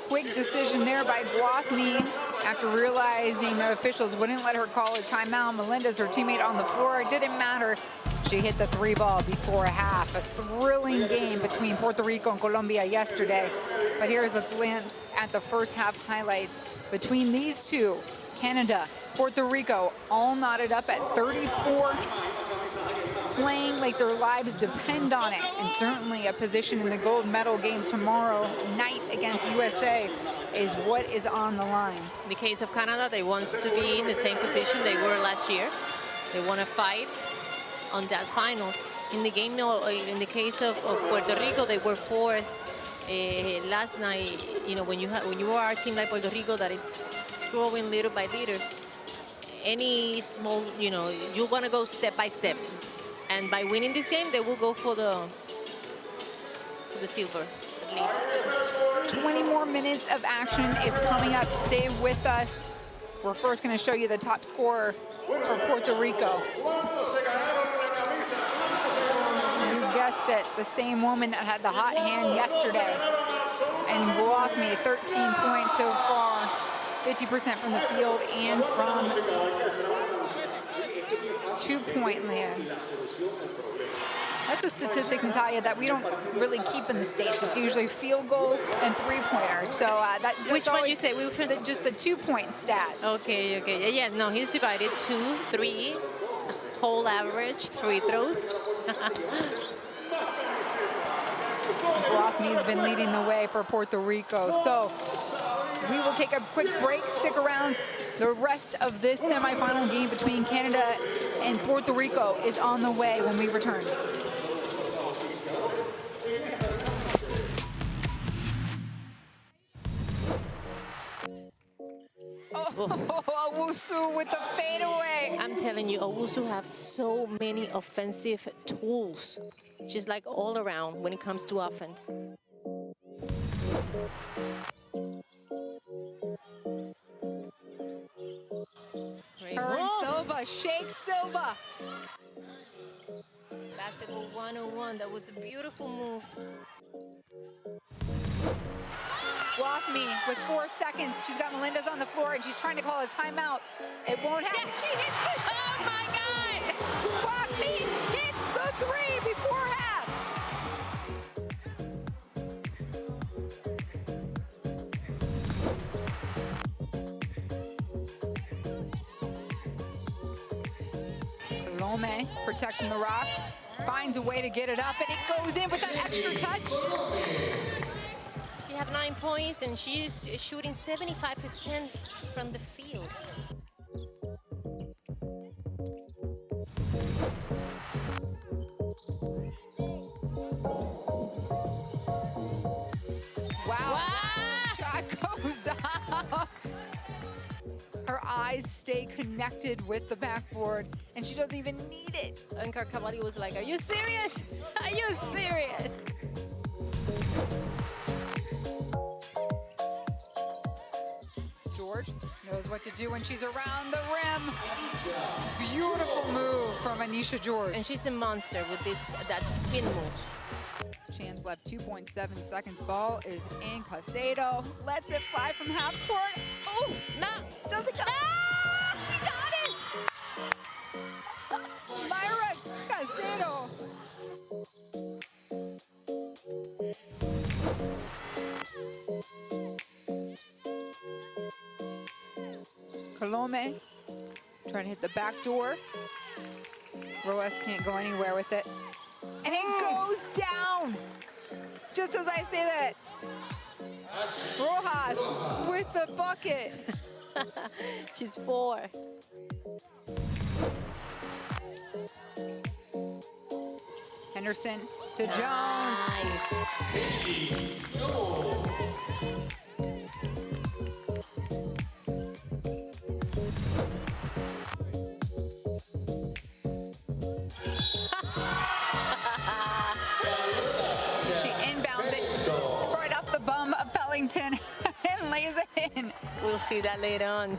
Quick decision there by Guathme after realizing the officials wouldn't let her call a timeout. Melinda's her teammate on the floor. It didn't matter. She hit the 3 ball before half. A thrilling game between Puerto Rico and Colombia yesterday. But here's a glimpse at the first half highlights between these two. Canada, Puerto Rico, all knotted up at 34, playing like their lives depend on it, and certainly a position in the gold medal game tomorrow night against USA is what is on the line. In the case of Canada, they want to be in the same position they were last year. They want to fight on that final. In the game, in the case of Puerto Rico, they were fourth last night. You know, when you are a team like Puerto Rico, that it's growing little by little. Any small, you know, you want to go step by step. And by winning this game, they will go for the silver, at least. 20 more minutes of action is coming up. Stay with us. We're first going to show you the top scorer for Puerto Rico. You guessed it, the same woman that had the hot hand yesterday. And Guathme, 13 points so far, 50% from the field and from two-point land. That's a statistic, Natalia, that we don't really keep in the States. It's usually field goals and three-pointers. So which one you say? Just the two-point stats. Okay, okay. Yes, no, he's divided 2, 3, whole average, free throws. Guathme's been leading the way for Puerto Rico. So we will take a quick break. Stick around. The rest of this semifinal game between Canada and Puerto Rico is on the way when we return. Oh, Owusu with the fadeaway. I'm telling you, Owusu have so many offensive tools. She's like all around when it comes to offense. Her and Silva, Shake Silva. Basketball 101, that was a beautiful move. Guathme with 4 seconds. She's got Melinda's on the floor and she's trying to call a timeout. It won't happen. Yes, she hits the shot. Oh my God! Guathme hits the 3 before half. Lome protecting the rock, finds a way to get it up, and it goes in with that extra touch. She have 9 points, and she's shooting 75% from the field. Wow. Shot goes up. Her eyes stay connected with the backboard, and she doesn't even need it. And Cavalli was like, are you serious? Are you serious? George knows what to do when she's around the rim. Beautiful move from Anisha George. And she's a monster with that spin move. Chance left 2.7 seconds. Ball is in. Casado lets it fly from half court. Oh, No. does it go? Ah, she got it! Myra Casado. Salome trying to hit the back door. Rojas can't go anywhere with it. And it goes down. Just as I say that. Rojas with the bucket. She's 4. Henderson to Jones. Nice. Haley Jones. She inbounds it right off the bum of Pellington and lays it in. We'll see that later on.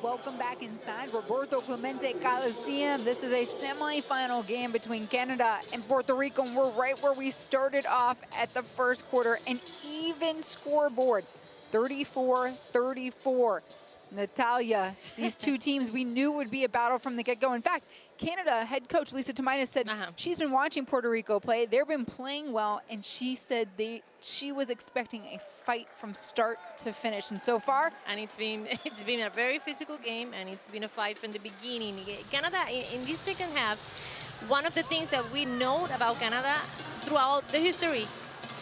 Welcome back inside Roberto Clemente Coliseum. This is a semifinal game between Canada and Puerto Rico, and we're right where we started off at the first quarter. An even scoreboard, 34-34. Natalia, these two teams, we knew would be a battle from the get-go. In fact, Canada head coach Lisa Tomaitis said she's been watching Puerto Rico play. They've been playing well, and she said she was expecting a fight from start to finish. And so far, and it's been a very physical game, and it's been a fight from the beginning. Canada in this second half, one of the things that we know about Canada throughout the history,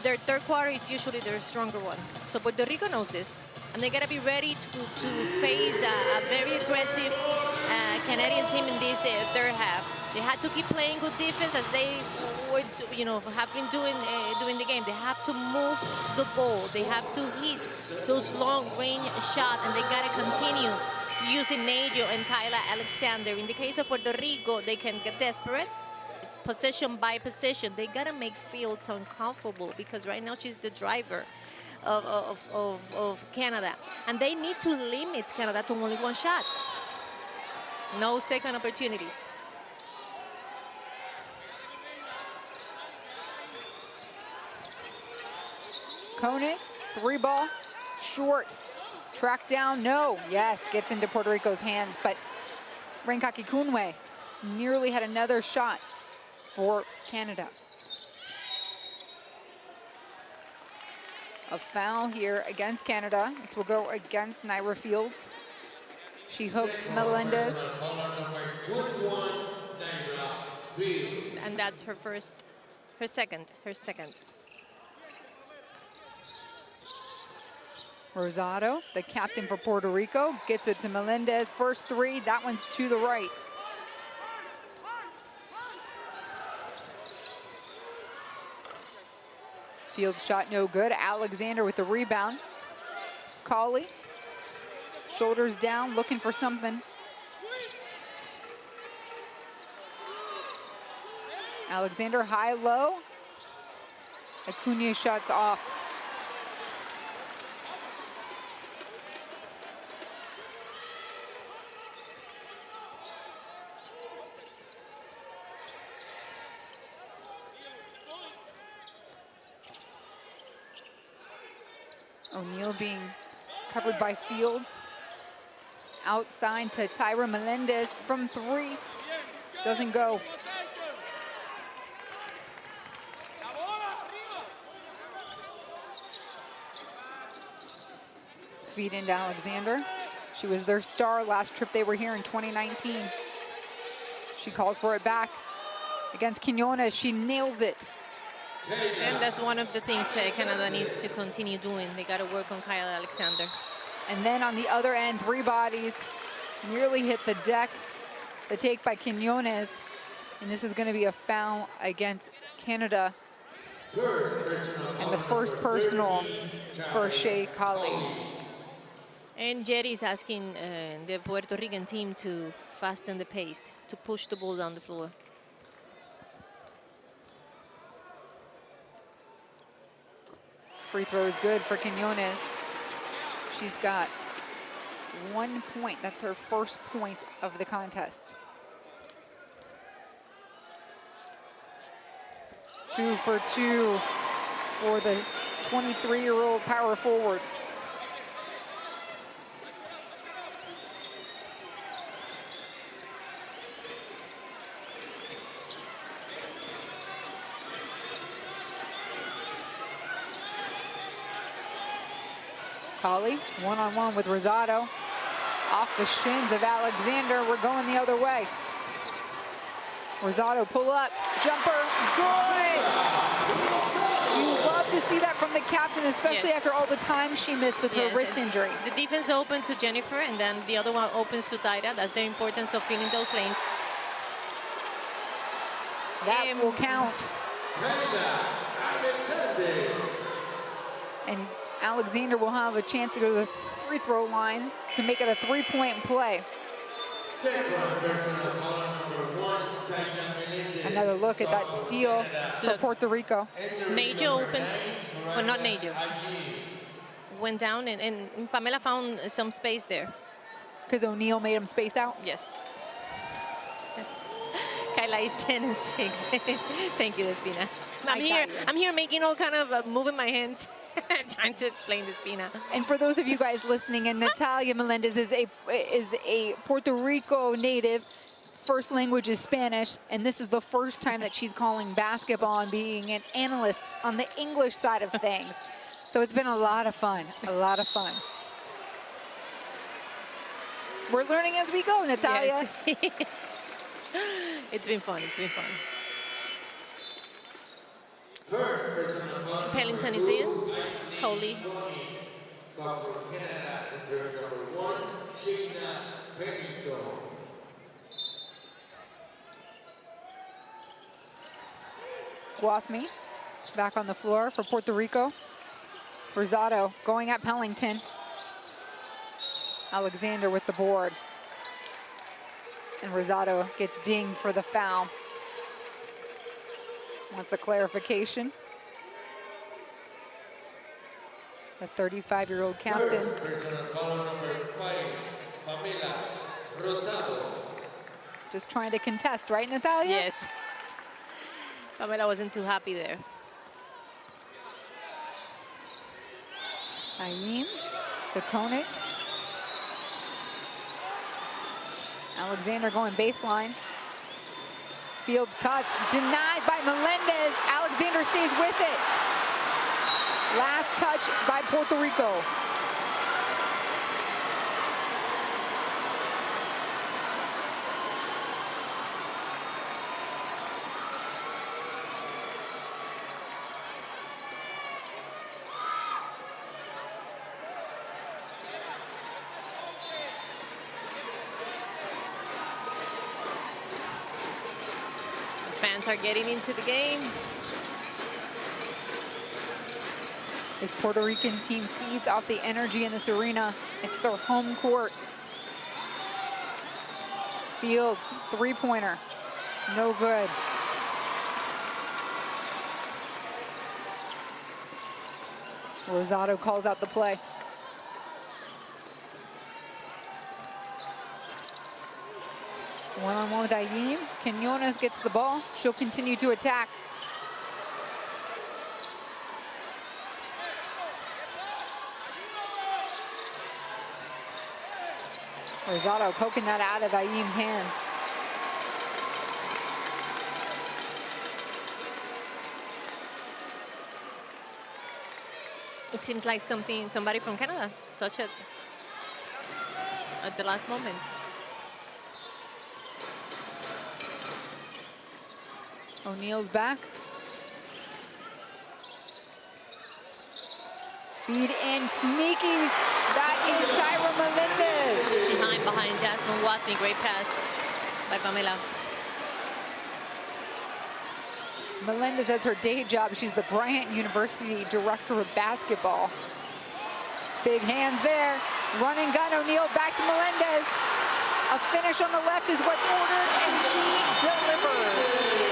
their third quarter is usually their stronger one. So Puerto Rico knows this. And they got to be ready to face a very aggressive Canadian team in this third half. They had to keep playing good defense as they were, have been doing the game. They have to move the ball. They have to hit those long-range shots, and they got to continue using Nadio and Kyla Alexander. In the case of Puerto Rico, they can get desperate. Possession by possession, they got to make Fields uncomfortable because right now she's the driver of Canada. And they need to limit Canada to only one shot. No second opportunities. Koenig, 3-ball, short, track down, no. Yes, gets into Puerto Rico's hands, but Renkaki Kunwe nearly had another shot for Canada. A foul here against Canada. This will go against Naira Fields. She hooked Melendez. And that's her second. Rosado, the captain for Puerto Rico, gets it to Melendez. First three, that one's to the right. Field shot no good. Alexander with the rebound. Cauley, shoulders down, looking for something. Alexander high-low. Acuna shots off. O'Neal being covered by Fields. Outside to Tyra Melendez from three. Doesn't go. Feed into Alexander. She was their star last trip they were here in 2019. She calls for it back against Quinones. She nails it. And that's one of the things Canada needs to continue doing. They got to work on Kyle Alexander. And then on the other end, three bodies nearly hit the deck. The take Quinones. And this is going to be a foul against Canada. And the first personal for Shea Cauley. And Jerry is asking the Puerto Rican team to fasten the pace, to push the ball down the floor. Free throw is good for Quinones. She's got 1 point. That's her first point of the contest. 2 for 2 for the 23-year-old power forward. Cauley, one-on-one with Rosado. Off the shins of Alexander. We're going the other way. Rosado, pull up, jumper, good! You love to see that from the captain, especially after all the time she missed with her wrist injury. The defense open to Jennifer, and then the other one opens to Tyra. That's the importance of filling those lanes. That will count. And Alexander will have a chance to go to the free throw line to make it a three-point play. Another look at that steal for Puerto Rico. Najo opens, well, not Najo. Went down, and Pamela found some space there. Because O'Neal made him space out? Yes. Kyla highlights 10 and 6. Thank you, Despina. I'm here making all kind of moving my hands, trying to explain Despina. And for those of you guys listening, and Natalia Melendez is a Puerto Rico native. First language is Spanish, and this is the first time that she's calling basketball and being an analyst on the English side of things. So it's been a lot of fun, a lot of fun. We're learning as we go, Natalia. Yes. It's been fun, it's been fun. First person of fun. Pellington is in. Coley. South from Canada, return number 1, Sheena Pennington. Guathme back on the floor for Puerto Rico. Rosado going at Pellington. Alexander with the board. And Rosado gets dinged for the foul. Wants a clarification. The 35-year-old captain. First person of foul number 5, Pamela Rosado. Just trying to contest, right, Natalia? Yes. Pamela wasn't too happy there. Ayim to Koenig. Alexander going baseline. Fields cuts, denied by Melendez. Alexander stays with it. Last touch by Puerto Rico. Fans are getting into the game. This Puerto Rican team feeds off the energy in this arena. It's their home court. Fields, three-pointer, no good. Rosado calls out the play. One-on-one with Ayim. Quinones gets the ball. She'll continue to attack. Rosado poking that out of Ayim's hands. It seems like somebody from Canada touched it at the last moment. O'Neal's back. Feed in, sneaky. That is Tyra Melendez. Behind Jasmine Watney, great pass by Pamela. Melendez has her day job. She's the Bryant University Director of Basketball. Big hands there. Run and gun, O'Neal back to Melendez. A finish on the left is what's ordered, and she delivers.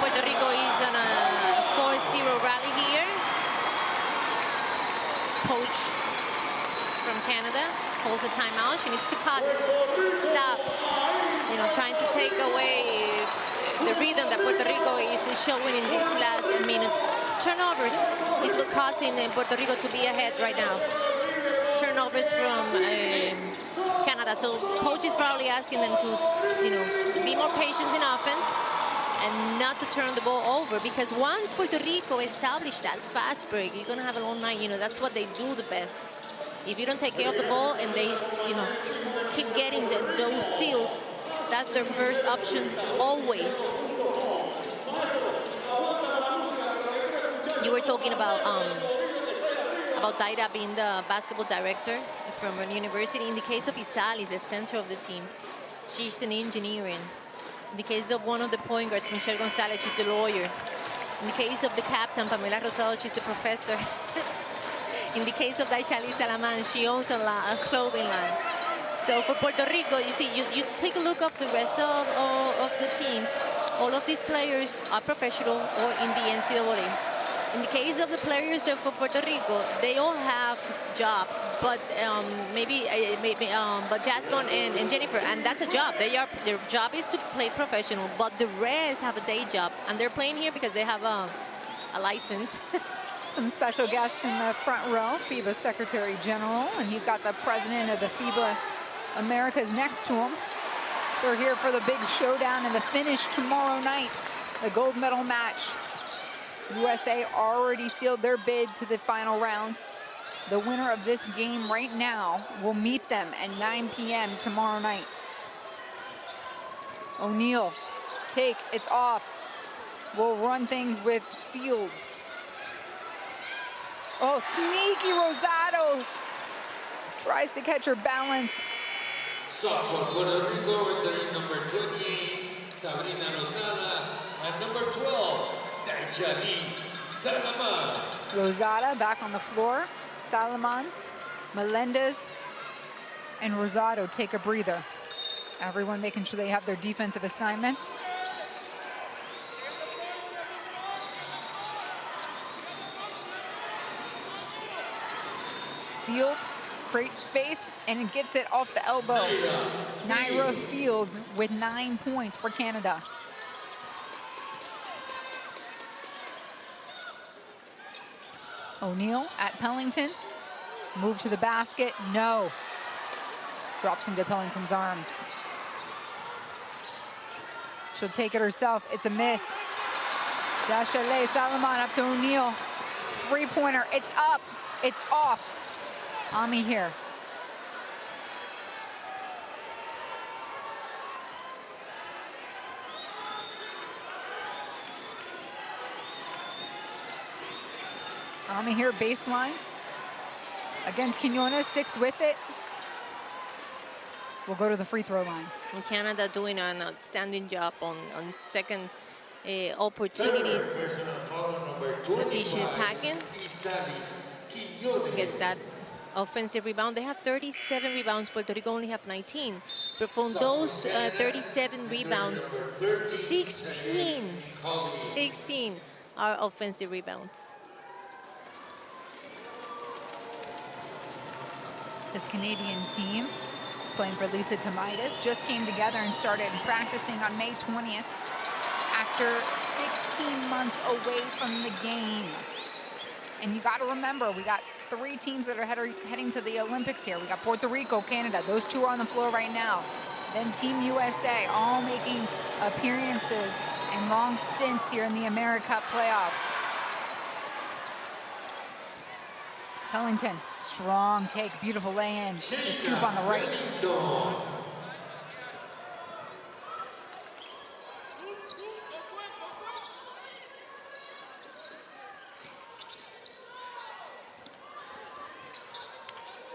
Puerto Rico is on a 4-0 rally here. Coach from Canada holds a timeout. She needs to cut, stop, trying to take away the rhythm that Puerto Rico is showing in these last minutes. Turnovers is what causing Puerto Rico to be ahead right now. Turnovers from Canada. So coach is probably asking them to, be more patient in offense and not to turn the ball over, because once Puerto Rico established that fast break, you're gonna have a long night. That's what they do the best. If you don't take care of the ball and they, keep getting those steals, that's their first option always. You were talking about Daira being the basketball director from a university. In the case of Isalis, the center of the team, she's an engineering. In the case of one of the point guards, Michelle Gonzalez, she's a lawyer. In the case of the captain, Pamela Rosado, she's a professor. In the case of Daishali Salaman, she owns a clothing line. So for Puerto Rico, you see, you take a look of the rest of the teams. All of these players are professional or in the NCAA. In the case of the players for Puerto Rico, they all have jobs, but but Jasmine and Jennifer, and that's a job. Their job is to play professional, but the rest have a day job, and they're playing here because they have a license. Some special guests in the front row, FIBA Secretary General, and he's got the president of the FIBA Americas next to him. They're here for the big showdown and the finish tomorrow night, the gold medal match. USA already sealed their bid to the final round. The winner of this game right now will meet them at 9 p.m. tomorrow night. O'Neal, it's off. We'll run things with Fields. Oh, sneaky Rosado. Tries to catch her balance. Shot for Puerto Rico, entering number 28, Sabrina Rosada, and number 12, Dajani Salaman. Rosada back on the floor. Salaman, Melendez, and Rosado take a breather. Everyone making sure they have their defensive assignments. Fields creates space and it gets it off the elbow. Naira Fields with 9 points for Canada. O'Neal at Pellington. Move to the basket. No. Drops into Pellington's arms. She'll take it herself. It's a miss. Dashaleh Salaman up to O'Neal. Three-pointer. It's up. It's off. Ami here. Ami here, baseline. Against Quinones, sticks with it. We'll go to the free throw line. And Canada doing an outstanding job on second opportunities. Leticia attacking. Gets that offensive rebound. They have 37 rebounds. Puerto Rico only have 19. But from those 37 rebounds, 16 are offensive rebounds. This Canadian team, playing for Lisa Tomaitis, just came together and started practicing on May 20th after 16 months away from the game. And you got to remember, we got 3 teams that are heading to the Olympics here. We got Puerto Rico, Canada. Those 2 are on the floor right now. Then Team USA, all making appearances and long stints here in the AmeriCup playoffs. Pellington, strong take, beautiful lay-in. The scoop on the right.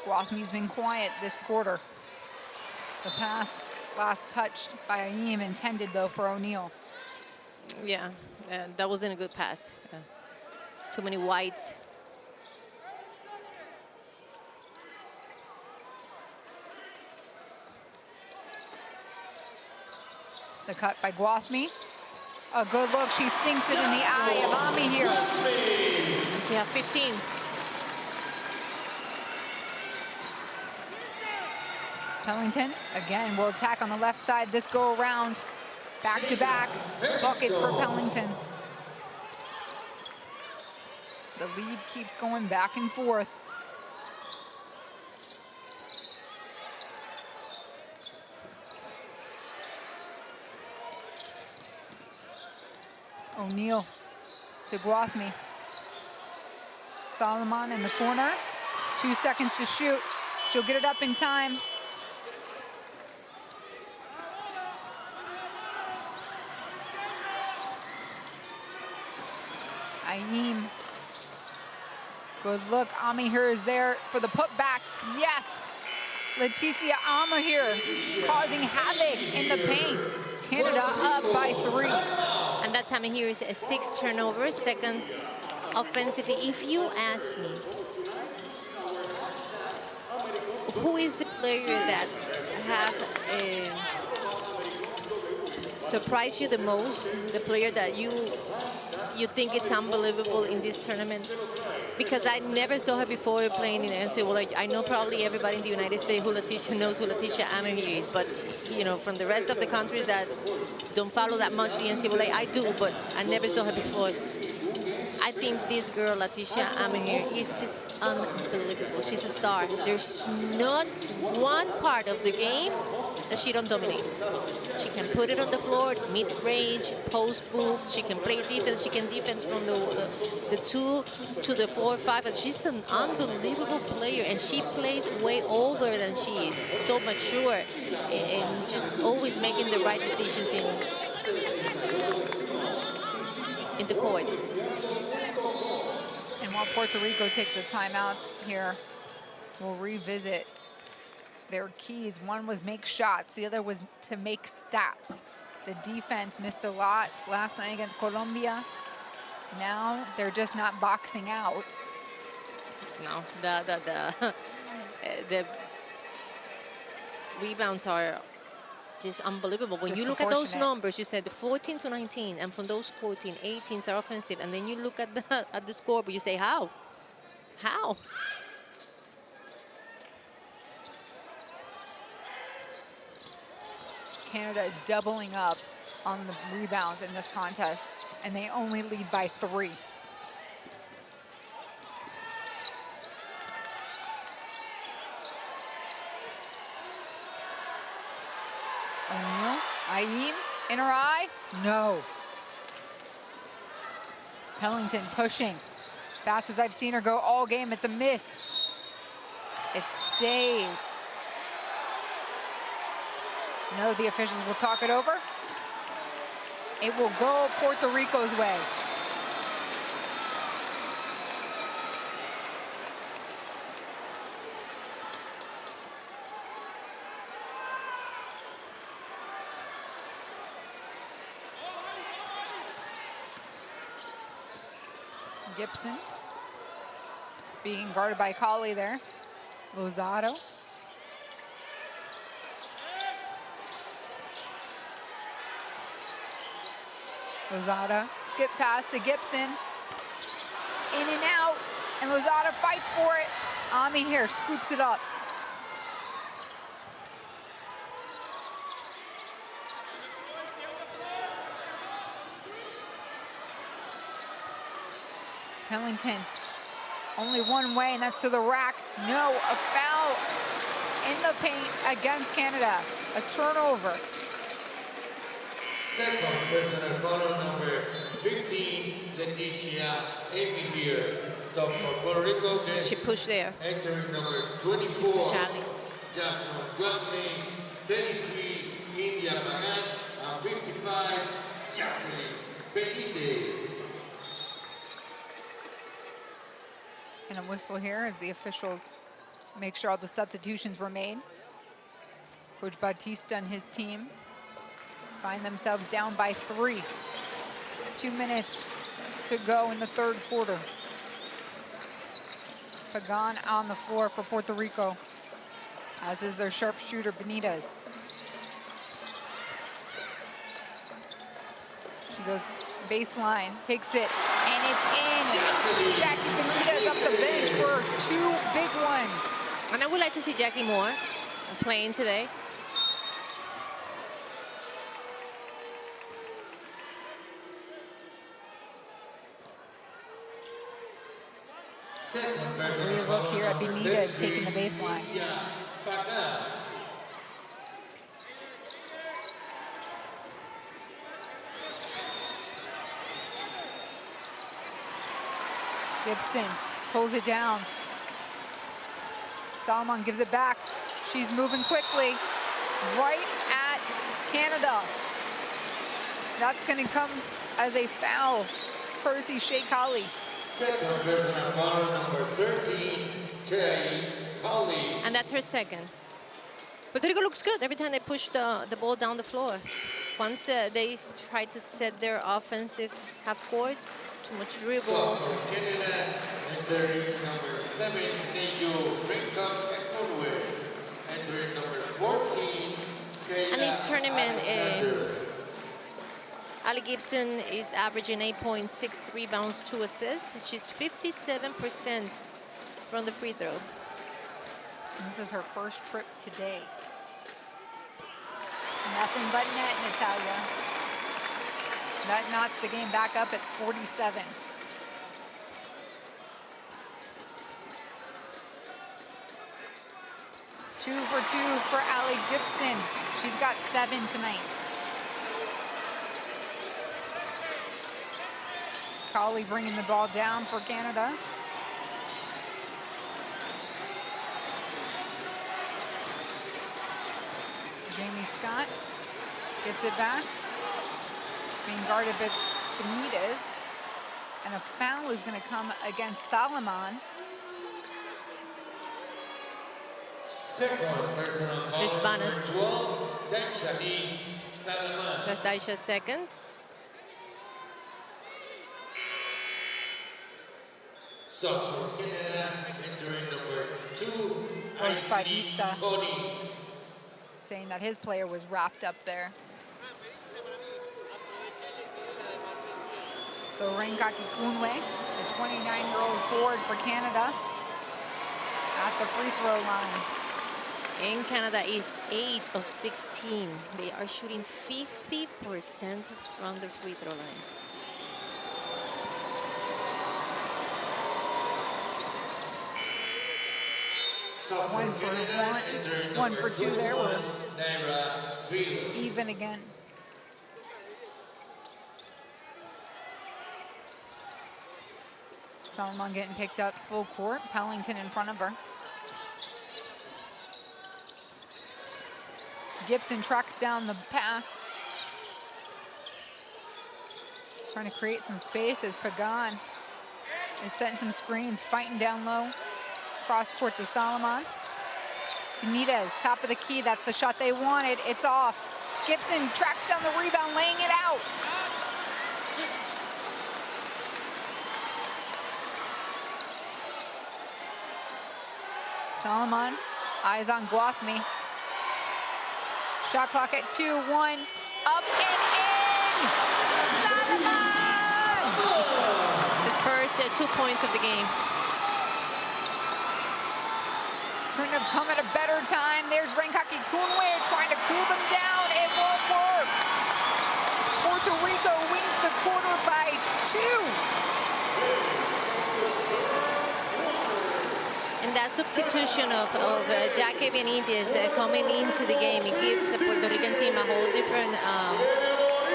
Guathme's been quiet this quarter. The pass, last touched by Ayeem, intended though for O'Neal. Yeah, that wasn't a good pass. Too many whites. The cut by Guathme. A good look. She sinks it in the eye of Ami here. And she has 15. Pellington, again, will attack on the left side this go around. Back to back. Buckets for Pellington. The lead keeps going back and forth. O'Neal to Guathme. Solomon in the corner. 2 seconds to shoot. She'll get it up in time. Ayeem. Good look. Ami here is there for the putback. Yes. Leticia Ama here causing havoc in the paint. Canada up by 3. And that time here is a 6 turnovers, second offensively. If you ask me, who is the player that have surprised you the most, the player that you you think it's unbelievable in this tournament? Because I never saw her before playing in the NCAA. I know probably everybody in the United States who Leticia knows who Leticia Amahir is, but from the rest of the countries that don't follow that much the NCAA, I do, but I never saw her before. I think this girl, Leticia Amahir, is just unbelievable. She's a star. There's not one part of the game that she don't dominate. She can put it on the floor, mid-range, post moves. She can play defense. She can defense from the 2 to the 4, 5. And she's an unbelievable player. And she plays way older than she is. So mature and just always making the right decisions in the court. And while Puerto Rico takes a timeout here, we'll revisit their keys. One was make shots, the other was to make stats. The defense missed a lot last night against Colombia. Now they're just not boxing out. No, the rebounds are just unbelievable. When you look at those numbers, you said 14 to 19, and from those 14, 18 are offensive, and then you look at the scoreboard, you say, how? How? Canada is doubling up on the rebounds in this contest, and they only lead by 3. O'Neal, Aim, in her eye, no. Pellington pushing. Fast as I've seen her go all game, it's a miss. It stays. No, the officials will talk it over. It will go Puerto Rico's way. Gibson being guarded by Colley there. Lozado. Lozada, skip pass to Gibson. In and out, and Lozada fights for it. Amahir scoops it up. Pellington, only one way, and that's to the rack. No, a foul in the paint against Canada. A turnover. Second personal foul number 15, Leticia Amahir. So for Puerto Rico, she pushed there. Entering number 24, Charlie. Jasmine Guadney, 33, India Pagan, and 55, Jacqueline Benitez. And a whistle here as the officials make sure all the substitutions were made. Coach Batista and his team find themselves down by 3. 2 minutes to go in the third quarter. Pagan on the floor for Puerto Rico, as is their sharpshooter Benitez. She goes baseline, takes it, and it's in. Jackie Benitez up the bench for 2 big ones. And I would like to see Jackie more playing today. We look here at Benitez taking the baseline. Gibson pulls it down. Solomon gives it back. She's moving quickly right at Canada. That's going to come as a foul, courtesy Shea Colley. Second personal foul number 13, Shea Colley. And that's her second. Puerto Rico looks good every time they push the ball down the floor. Once they try to set their offensive half court, too much dribble. So for Canada, entering number 7, Neyo Brinkam Ekunwe. Entering number 14, Kayla And this tournament, Ali Gibson is averaging 8.6 rebounds, 2 assists. She's 57% from the free throw. This is her first trip today. Nothing but net, Natalia. That knocks the game back up at 47. Two for two for Ali Gibson. She's got 7 tonight. Colley bringing the ball down for Canada. Jamie Scott gets it back. Being guarded by Benitez. And a foul is going to come against Salomon. Second personal foul. Hispanas. Number 12, Daisha Salomon. That's Daisha's second. So for Canada, entering number 2, Coach Batista. Cody. Saying that his player was wrapped up there. So Renkaki Kunwe, the 29-year-old forward for Canada, at the free throw line. And Canada is 8 of 16. They are shooting 50% from the free throw line. So One for for Canada, one, entering one number for two there. We're 21, Naira Fields. even again. Salomon getting picked up full court. Pellington in front of her. Gibson tracks down the pass. Trying to create some space as Pagan is setting some screens, fighting down low. Cross court to Salomon. Benitez, top of the key. That's the shot they wanted. It's off. Gibson tracks down the rebound, laying it out. Salomon, eyes on Guathme. Shot clock at 2-1. Up and in! Salomon! His first 2 points of the game. Couldn't have come at a better time. There's Renkaki Kunwe trying to cool them down. It won't work. Puerto Rico wins the quarter by 2. And that substitution of Jackie Benitez coming into the game, it gives the Puerto Rican team a whole different,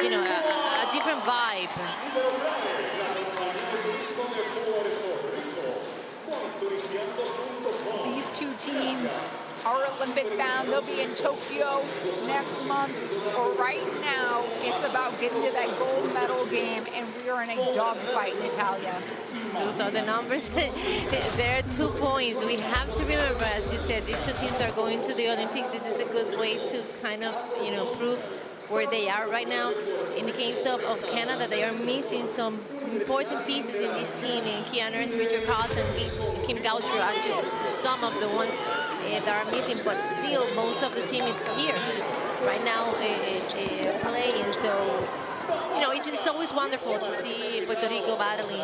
a different vibe. These two teams are Olympic bound. They'll be in Tokyo next month. But right now, it's about getting to that gold medal game, and we are in a dogfight, Natalia. Those are the numbers. There are 2 points. We have to remember, as you said, these two teams are going to the Olympics. This is a good way to kind of, prove where they are right now. In the case of Canada, they are missing some important pieces in this team. And Keanu, Richard Carlton, Kim Gaucher are just some of the ones that are missing. But still, most of the team is here right now playing. So, it's just always wonderful to see Puerto Rico battling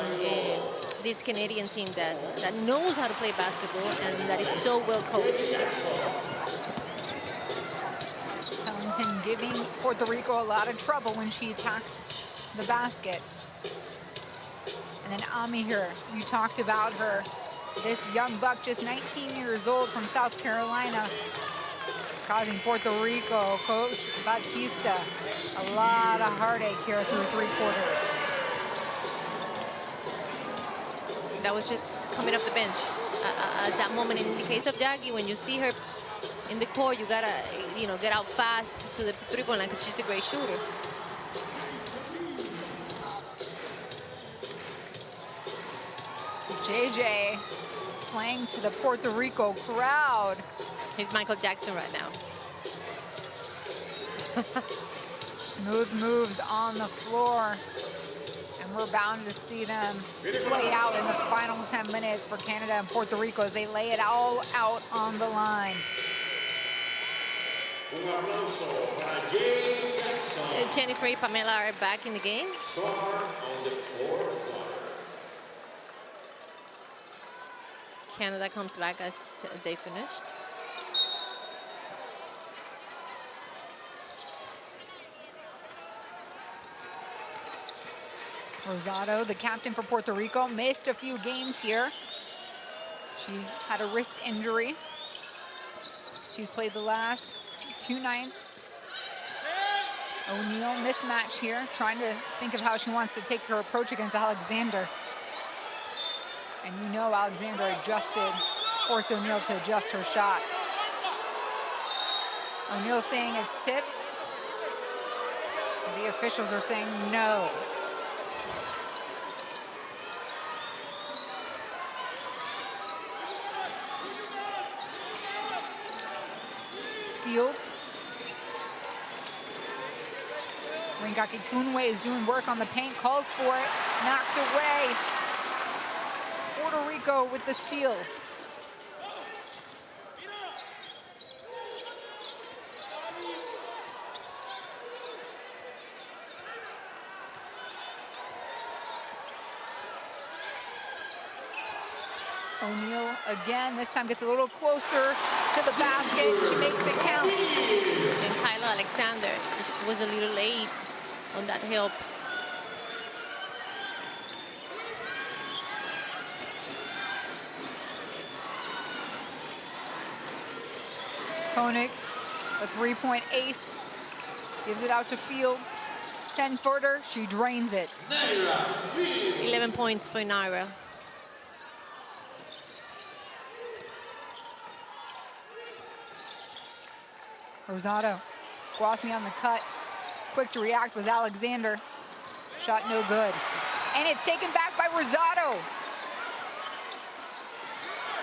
this Canadian team that knows how to play basketball and that is so well coached. Pellington giving Puerto Rico a lot of trouble when she attacks the basket. And then Ami here, you talked about her. This young buck, just 19 years old from South Carolina, causing Puerto Rico, Coach Batista, a lot of heartache here through 3 quarters. That was just coming off the bench. At that moment, in the case of Jackie, when you see her in the court, you gotta, get out fast to the three-point line because she's a great shooter. JJ playing to the Puerto Rico crowd. He's Michael Jackson right now. Smooth moves on the floor. And we're bound to see them play out in the final 10 minutes for Canada and Puerto Rico as they lay it all out on the line. Un aplauso para Jay Jackson. Jennifer and Pamela are back in the game. Star on the fourth quarter. Canada comes back as they finished. Rosado, the captain for Puerto Rico, missed a few games here. She had a wrist injury. She's played the last 2 nights. O'Neal mismatch here, trying to think of how she wants to take her approach against Alexander. And you know Alexander forced O'Neal to adjust her shot. O'Neal saying it's tipped. The officials are saying no. Fields. Ringaki Kunwe is doing work on the paint, calls for it, knocked away. Puerto Rico with the steal. O'Neal again, this time gets a little closer to the basket. She makes it count. And Kyla Alexander was a little late on that help. Koenig, the three-point ace, gives it out to Fields. 10-footer, she drains it. 11 points for Naira. Rosado, Guathmy on the cut. Quick to react was Alexander. Shot no good. And it's taken back by Rosado.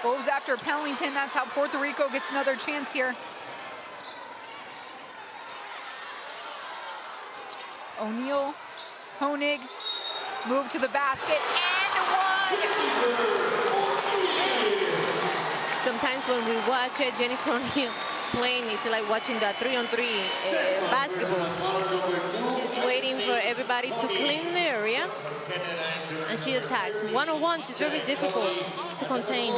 Goes after Pellington. That's how Puerto Rico gets another chance here. O'Neal, Koenig, move to the basket, and one! Sometimes when we watch Jennifer O'Neal playing, it's like watching that 3-on-3 basketball. She's waiting for everybody to clean the area, and she attacks. One-on-one, she's very difficult to contain.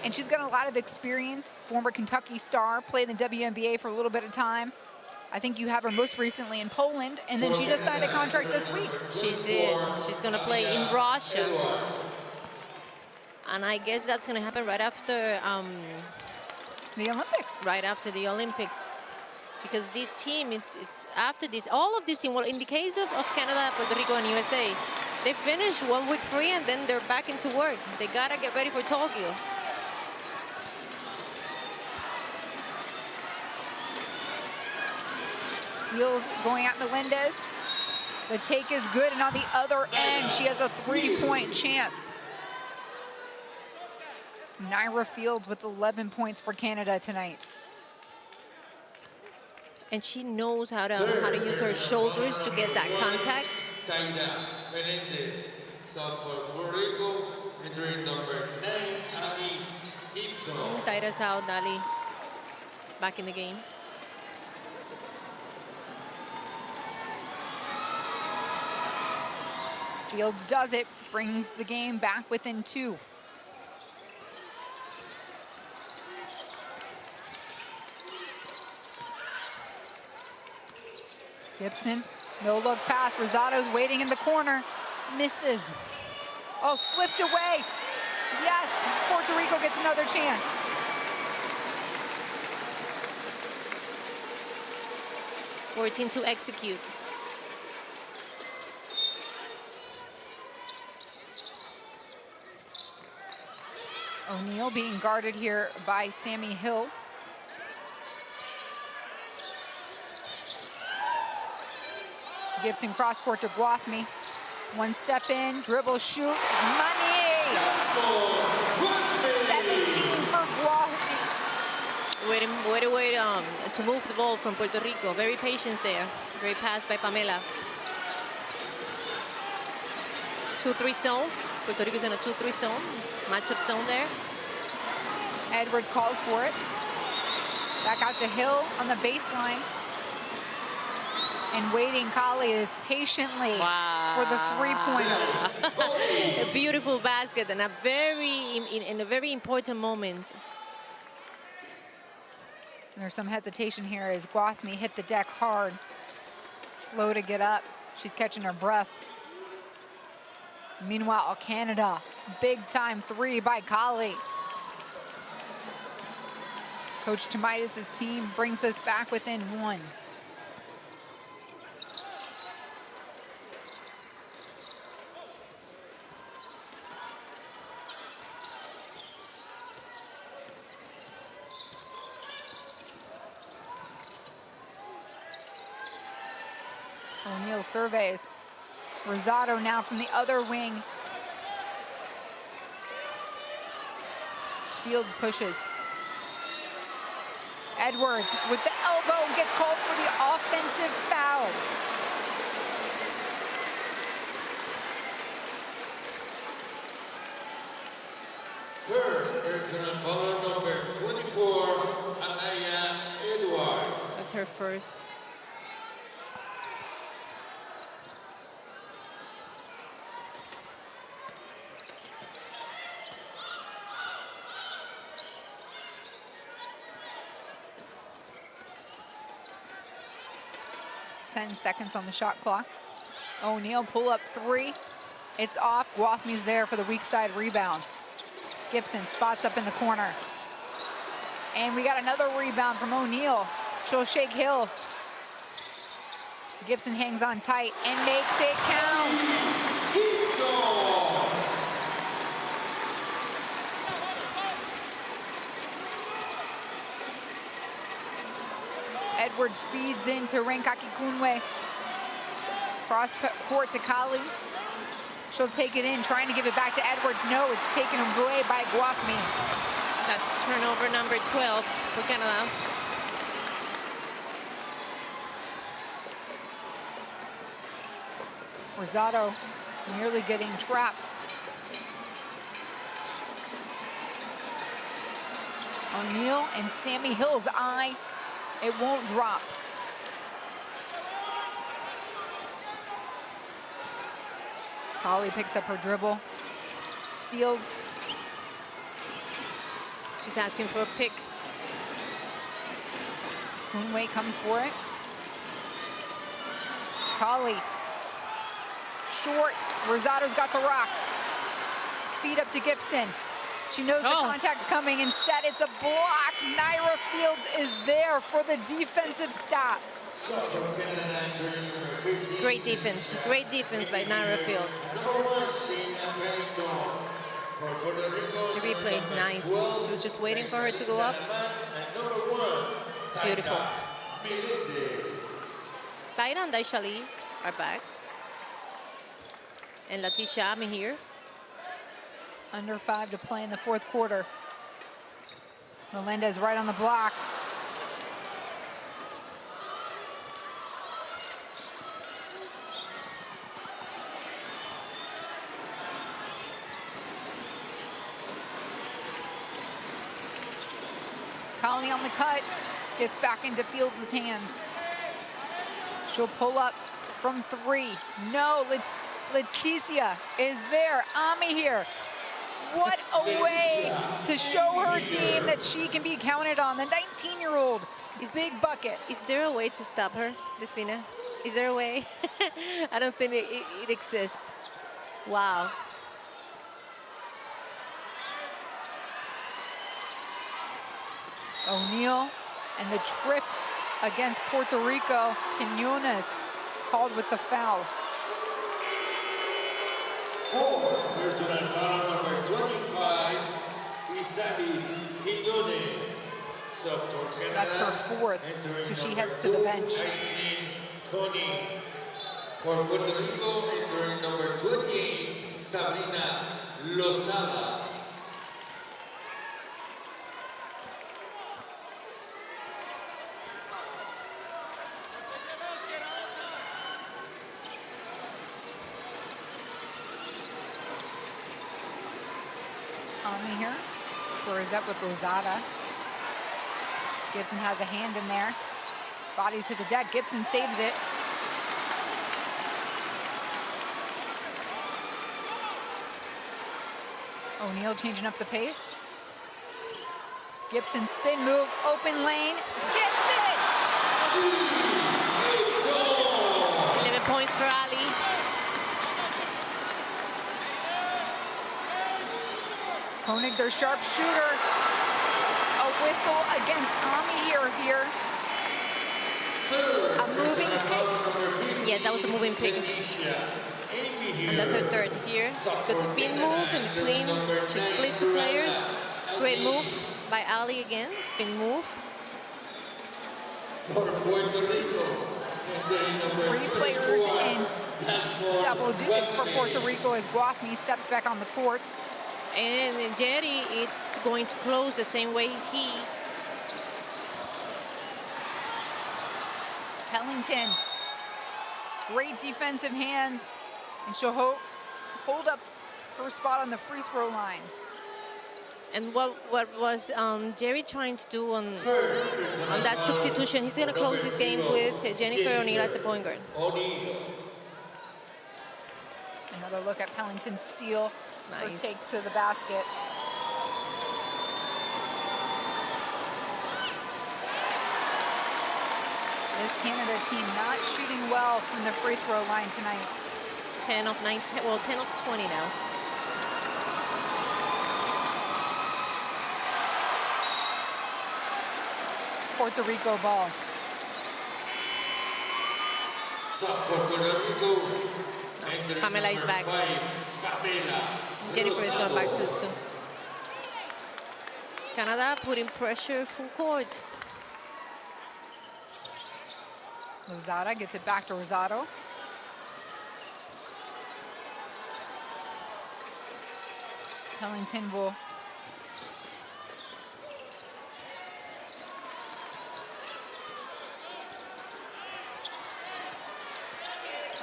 And she's got a lot of experience, former Kentucky star, played in the WNBA for a little bit of time. I think you have her most recently in Poland, and then she just signed a contract this week. She did. She's going to play in Russia. And I guess that's going to happen right after the Olympics. Right after the Olympics. Because this team, it's after this, all of this team, well, in the case of Canada, Puerto Rico, and USA, they finish 1 week free and then they're back into work. They got to get ready for Tokyo. Fields going at Melendez. The take is good, and on the other end, she has a three-point chance. Naira Fields with 11 points for Canada tonight. And she knows how to use her shoulders to get that contact. Taira Melendez. So for Puerto Rico, entering number 9, Ali Gibson. Taira's out, Ali is back in the game. Fields does it, brings the game back within 2. Gibson, no look pass. Rosado's waiting in the corner, misses. Oh, slipped away. Yes, Puerto Rico gets another chance. Team to execute. O'Neal being guarded here by Sammy Hill. Gibson cross court to Guathmy. One step in, dribble, shoot, money! 17 for Guathmy. Wait to move the ball from Puerto Rico. Very patient there. Great pass by Pamela. 2-3 zone. Puerto Rico's in a 2-3 zone. Matchup zone there. Edwards calls for it. Back out to Hill on the baseline. And waiting, Kali is patiently for the three-pointer. A beautiful basket and in a very important moment. There's some hesitation here as Gwathmey hit the deck hard. Slow to get up. She's catching her breath. Meanwhile, Canada, big-time three by Kali. Coach Tomaitis' team brings us back within one. O'Neal surveys. Rosado now from the other wing. Fields pushes. Edwards with the elbow gets called for the offensive foul. First personal foul number 24, Anaya Edwards. That's her first. Seconds on the shot clock. O'Neal pull up three. It's off. Gwathmey's there for the weak side rebound. Gibson spots up in the corner. And we got another rebound from O'Neal. She'll shake Hill. Gibson hangs on tight and makes it count. Edwards feeds into Renkaki Kunwe. Cross court to Kali. She'll take it in, trying to give it back to Edwards. No, it's taken away by Gwathmey. That's turnover number 12 for Canada. Rosado nearly getting trapped. O'Neal and Sammy Hill's eye. It won't drop. Kali picks up her dribble. Fields. She's asking for a pick. Kunwe comes for it. Kali. Short. Rosado's got the rock. Feed up to Gibson. She knows the contact's coming. Instead, it's a block. Naira Fields is there for the defensive stop. Great defense. Great defense by Naira Fields. It's a replay. Nice. She was just waiting for her to go up. Beautiful. Taira and Daishali are back. And Latisha Ami here. Under 5 to play in the fourth quarter. Melendez right on the block. Kali on the cut. Gets back into Fields' hands. She'll pull up from 3. No, Leticia is there. Ami here. What a way to show her team that she can be counted on. The 19-year-old is big bucket. Is there a way to stop her, Despina? Is there a way? I don't think it exists. Wow. O'Neal and the trip against Puerto Rico. Quinones called with the foul. Personal foul number 25, Isalis Quinones. That's her fourth, so she heads to the bench. Connie. For Puerto Rico, entering number 28, Sabrina Lozada. Ami here, squares up with Rosada. Gibson has a hand in there. Bodies hit the deck. Gibson saves it. O'Neal changing up the pace. Gibson spin move, open lane, gets it! 11 points for Ali. Koenig, their sharpshooter. A whistle against here. A moving pick. Yes, that was a moving pick. And that's her third here. Good spin move in between. She split two players. Great move by Ali again. Spin move. For Puerto Rico. Three players in double digits for Puerto Rico as Guafni steps back on the court. And Jerry, it's going to close the same way he. Pellington, great defensive hands, and she'll hold up her spot on the free throw line. And what was Jerry trying to do on that substitution? He's going to close this game with Jennifer O'Neal as the point guard. Another look at Pellington's steal. Her Nice. take to the basket. This Canada team not shooting well from the free throw line tonight. 10 of 19, well, 10 of 20 now. Puerto Rico ball. Pamela is back. Jennifer is going back to 2. Canada putting pressure full court. Lozada gets it back to Rosado. Pellington will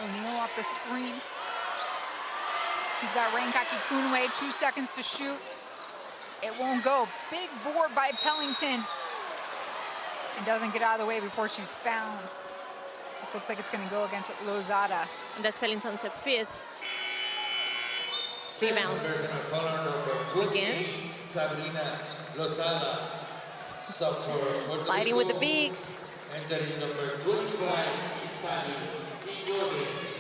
O'Neal off the screen. He's got Rankaki Kunwe, 2 seconds to shoot. It won't go. Big board by Pellington. And doesn't get out of the way before she's found. This looks like it's going to go against Lozada. And that's Pellington's 5th rebound. Again. Sabrina Lozada. Fighting with the bigs. Entering number 25, Isalis Quiñones.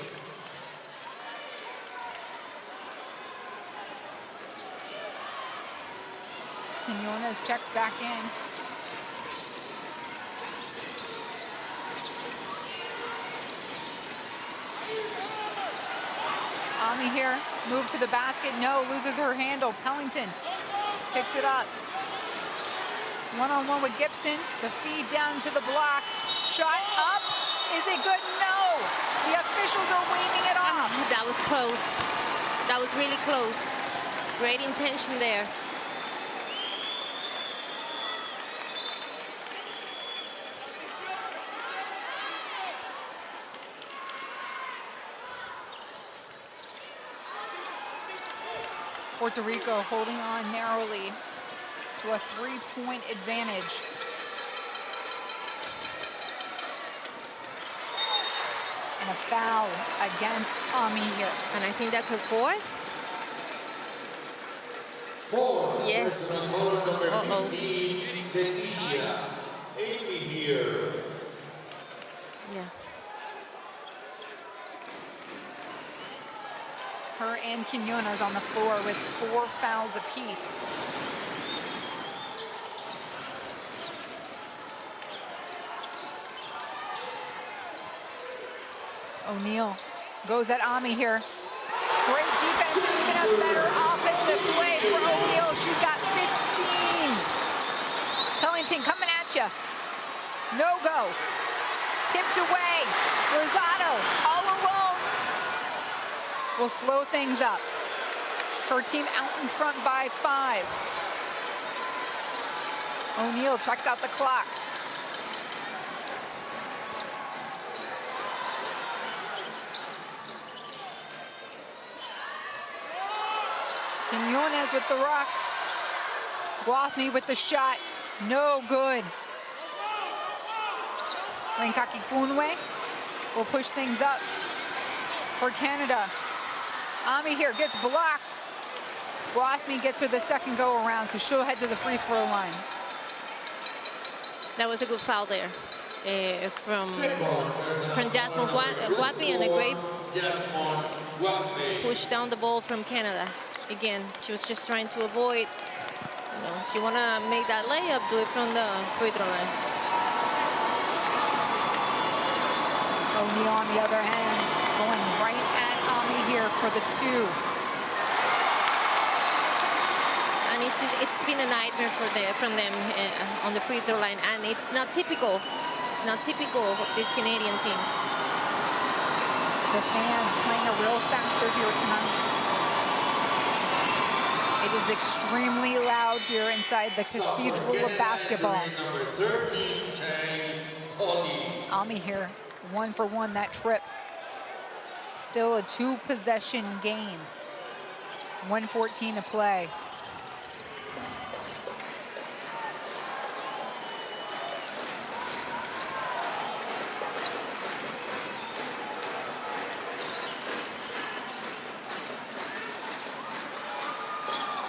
Quinones checks back in. Ami here, move to the basket, no, loses her handle. Pellington picks it up. One-on-one with Gibson, the feed down to the block. Shot up, is it good? No! The officials are waving it off. That was close. That was really close. Great intention there. Puerto Rico holding on narrowly to a 3-point advantage. And a foul against Ami here. And I think that's her 4th. 4. Yes. Personal foul number 15, Leticia. Amy here. Yeah. Her and Quinones on the floor with 4 fouls apiece. O'Neal goes at Ami here. Great defense and even a better offensive play for O'Neal. She's got 15. Pellington coming at you. No go. Tipped away. Rosado all alone. Will slow things up. Her team out in front by 5. O'Neal checks out the clock. Quinones with the rock. Guafni with the shot. No good. Renkaki Kunwe will push things up for Canada. Ami here gets blocked. Guathmy gets her the second go around, so she'll head to the free throw line. That was a good foul there from Jasmine Guathmy, and a great push down the ball from Canada. Again, she was just trying to avoid, if you want to make that layup, do it from the free throw line. O'Neal on the other hand, going right at Ami here for the 2. And it's been a nightmare from them on the free throw line, and it's not typical. It's not typical of this Canadian team. The fans playing a real factor here tonight. It is extremely loud here inside the Cathedral of Basketball. Ami here, 1 for 1 that trip. Still a 2-possession game. 1:14 to play.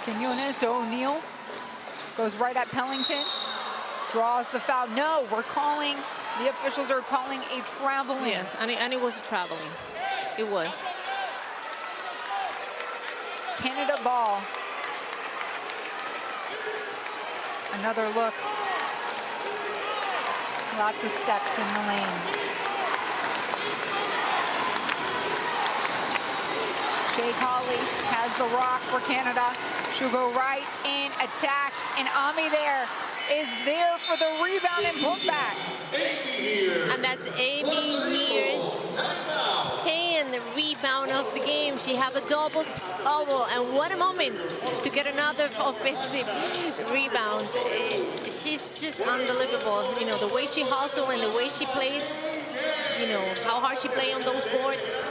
Quinones to O'Neal, goes right at Pellington, draws the foul. No, the officials are calling a traveling. Yes, and it was traveling. It was. Canada ball. Another look. Lots of steps in the lane. Shea Colley has the rock for Canada. She'll go right in, attack, and Ami there is there for the rebound and putback. And that's Amy Mears' 10th rebound of the game. She have a double-double, and what a moment to get another offensive rebound. She's just unbelievable. The way she hustles and the way she plays, how hard she plays on those boards.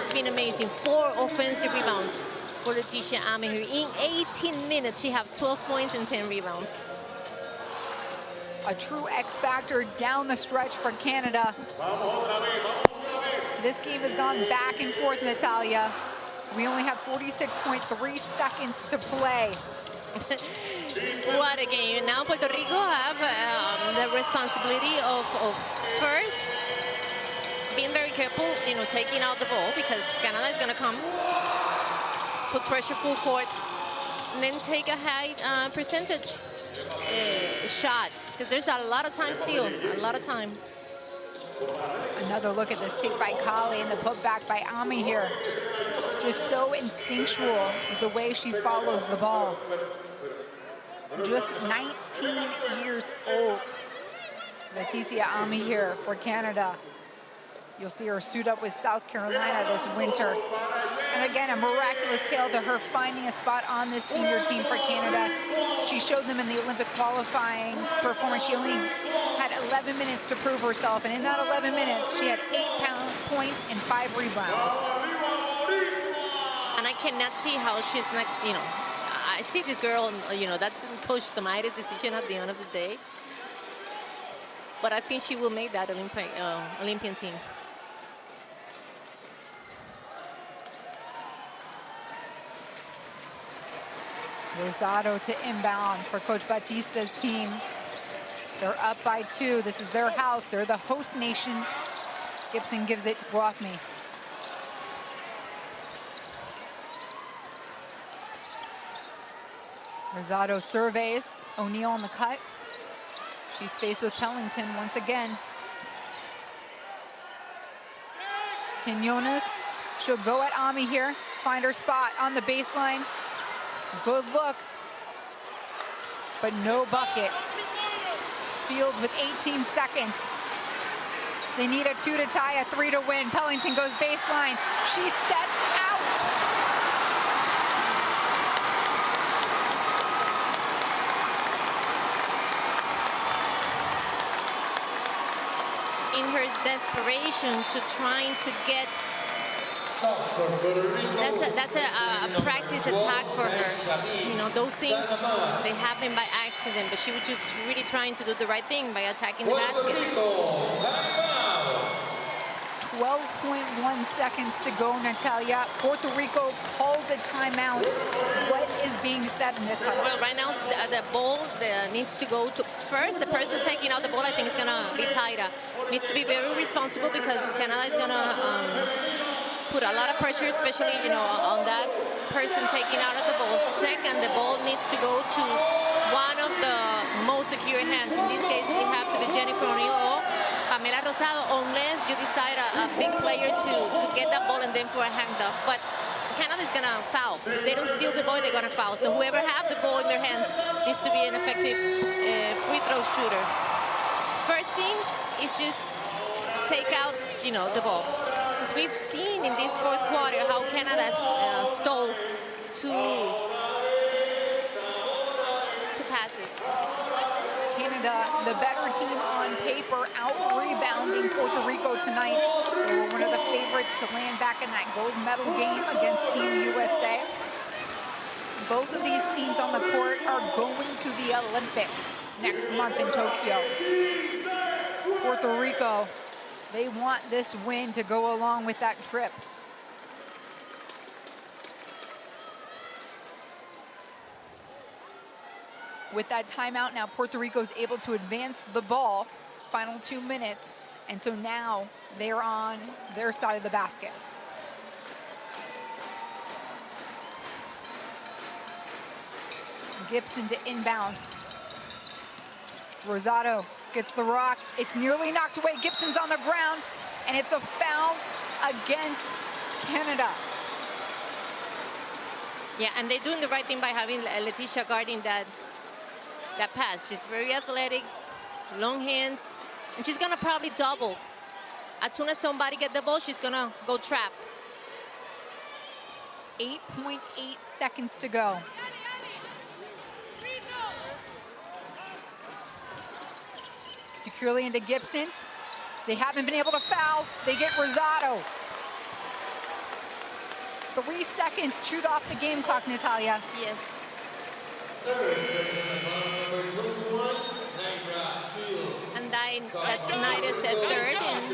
It's been amazing. 4 offensive rebounds for Leticia Ami here. In 18 minutes, she have 12 points and 10 rebounds. A true X factor down the stretch for Canada. This game has gone back and forth, Natalia. We only have 46.3 seconds to play. What a game. Now Puerto Rico have the responsibility of first being very careful, taking out the ball, because Canada is going to come, put pressure full court, and then take a high percentage shot, because there's a lot of time still, a lot of time. Another look at this take by Colley and the putback by Ami here. Just so instinctual the way she follows the ball. Just 19 years old. Leticia Ami here for Canada. You'll see her suit up with South Carolina this winter. And again, a miraculous tale to her finding a spot on this senior team for Canada. She showed them in the Olympic qualifying performance. She only had 11 minutes to prove herself. And in that 11 minutes, she had 8 points and 5 rebounds. And I cannot see how she's not, I see this girl, that's Coach Tamaire's decision at the end of the day. But I think she will make that Olympian team. Rosado to inbound for Coach Batista's team. They're up by 2. This is their house. They're the host nation. Gibson gives it to Guathmy. Rosado surveys. O'Neal on the cut. She's faced with Pellington once again. Quinones, she'll go at Ami here. Find her spot on the baseline. Good look, but no bucket. Fields with 18 seconds. They need a 2 to tie, a 3 to win. Pellington goes baseline. She steps out. In her desperation to trying to get That's a practice attack for her. You know, those things, they happen by accident, but she was just really trying to do the right thing by attacking the basket. 12.1 seconds to go, Natalia. Puerto Rico calls a timeout. What is being said in this huddle? Well, right now, the ball needs to go to first. The person taking out the ball, I think, is going to be Taira. Needs to be very responsible because Canada is going to put a lot of pressure, especially, you know, on that person taking out of the ball. Second, the ball needs to go to one of the most secure hands. In this case, it have to be Jennifer O'Neill or Pamela Rosado, unless you decide a big player to get that ball and then for a handoff. But Canada is going to foul. If they don't steal the ball, they're going to foul. So whoever have the ball in their hands needs to be an effective free throw shooter. First thing is just take out, you know, the ball. Because we've seen in this fourth quarter how Canada stole two passes. Canada, the better team on paper, out-rebounding Puerto Rico tonight. They were one of the favorites to land back in that gold medal game against Team USA. Both of these teams on the court are going to the Olympics next month in Tokyo. Puerto Rico, they want this win to go along with that trip. With that timeout now, Puerto Rico is able to advance the ball, final 2 minutes, and so now they're on their side of the basket. Gibson to inbound. Rosado gets the rock. It's nearly knocked away. Gibson's on the ground, and it's a foul against Canada. Yeah, and they're doing the right thing by having Leticia guarding that pass. She's very athletic, long hands, and she's gonna probably double. As soon as somebody get the ball, she's gonna go trap. 8.8 seconds to go. Securely into Gibson. They haven't been able to foul. They get Rosado. 3 seconds chewed off the game clock, Natalia. Yes. And that's Naida's at third, and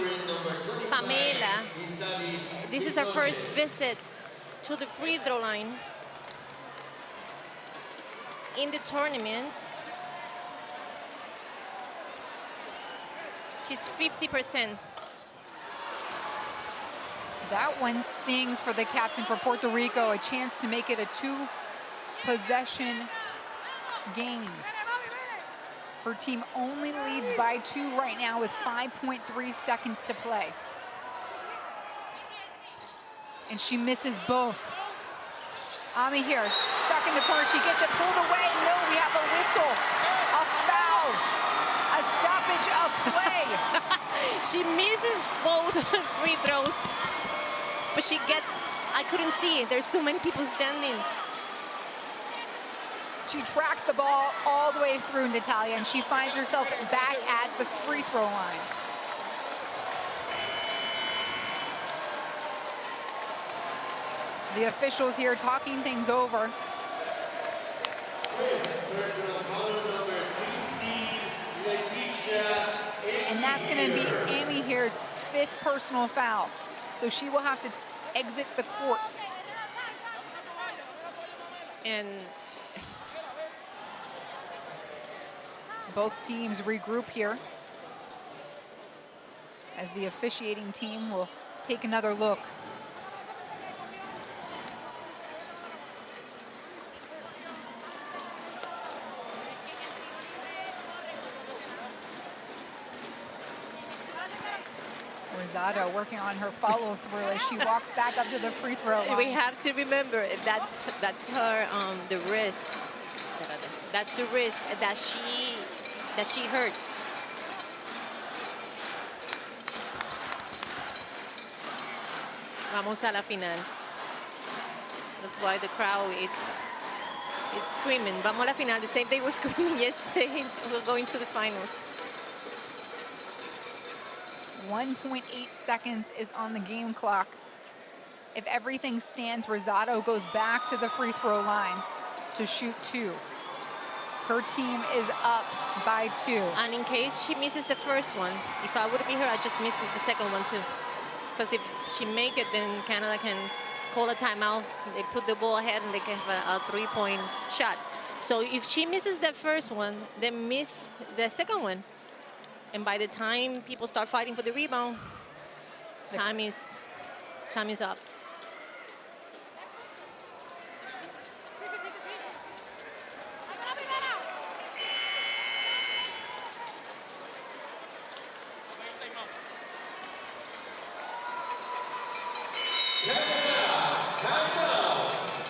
Pamela. This is her first visit to the free throw line in the tournament. She's 50%. That one stings for the captain for Puerto Rico, a chance to make it a 2-possession game. Her team only leads by 2 right now with 5.3 seconds to play. And she misses both. Ami here, stuck in the corner. She gets it pulled away. No, we have a whistle. A foul. A stoppage of play. She misses both free throws, but she gets, I couldn't see. There's so many people standing. She tracked the ball all the way through, Natalia, and she finds herself back at the free throw line. The officials here talking things over. And that's going to be Amy here's 5th personal foul. So she will have to exit the court. And both teams regroup here as the officiating team will take another look. Rosado working on her follow through as she walks back up to the free throw line. we have to remember that's her the wrist. That's the wrist that she hurt. Vamos a la final. That's why the crowd it's screaming. Vamos a la final. The same they were screaming yesterday. We're going to the finals. 1.8 seconds is on the game clock. If everything stands, Rosado goes back to the free throw line to shoot 2. Her team is up by 2. And in case she misses the first one, if I would be her, I'd just miss the second one too. Because if she make it, then Canada can call a timeout. They put the ball ahead and they can have a 3-point shot. So if she misses the first one, then miss the second one. And by the time people start fighting for the rebound, time is up.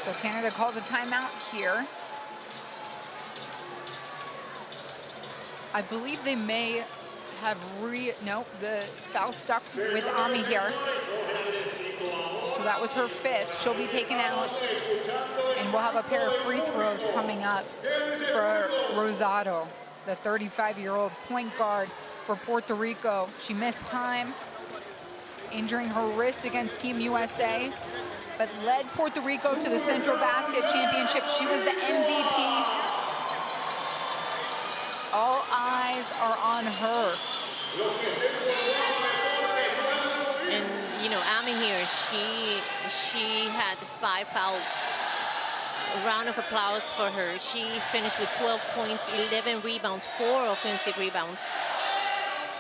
So Canada calls a timeout here. I believe they may have no, the foul stuck with Ami here. So that was her 5th. She'll be taken out. And we'll have a pair of free throws coming up for Rosado, the 35-year-old point guard for Puerto Rico. She missed time, injuring her wrist against Team USA, but led Puerto Rico to the Central Basket Championship. She was the MVP. All eyes are on her. And you know, Ami here, she had 5 fouls. A round of applause for her. She finished with 12 points, 11 rebounds, 4 offensive rebounds,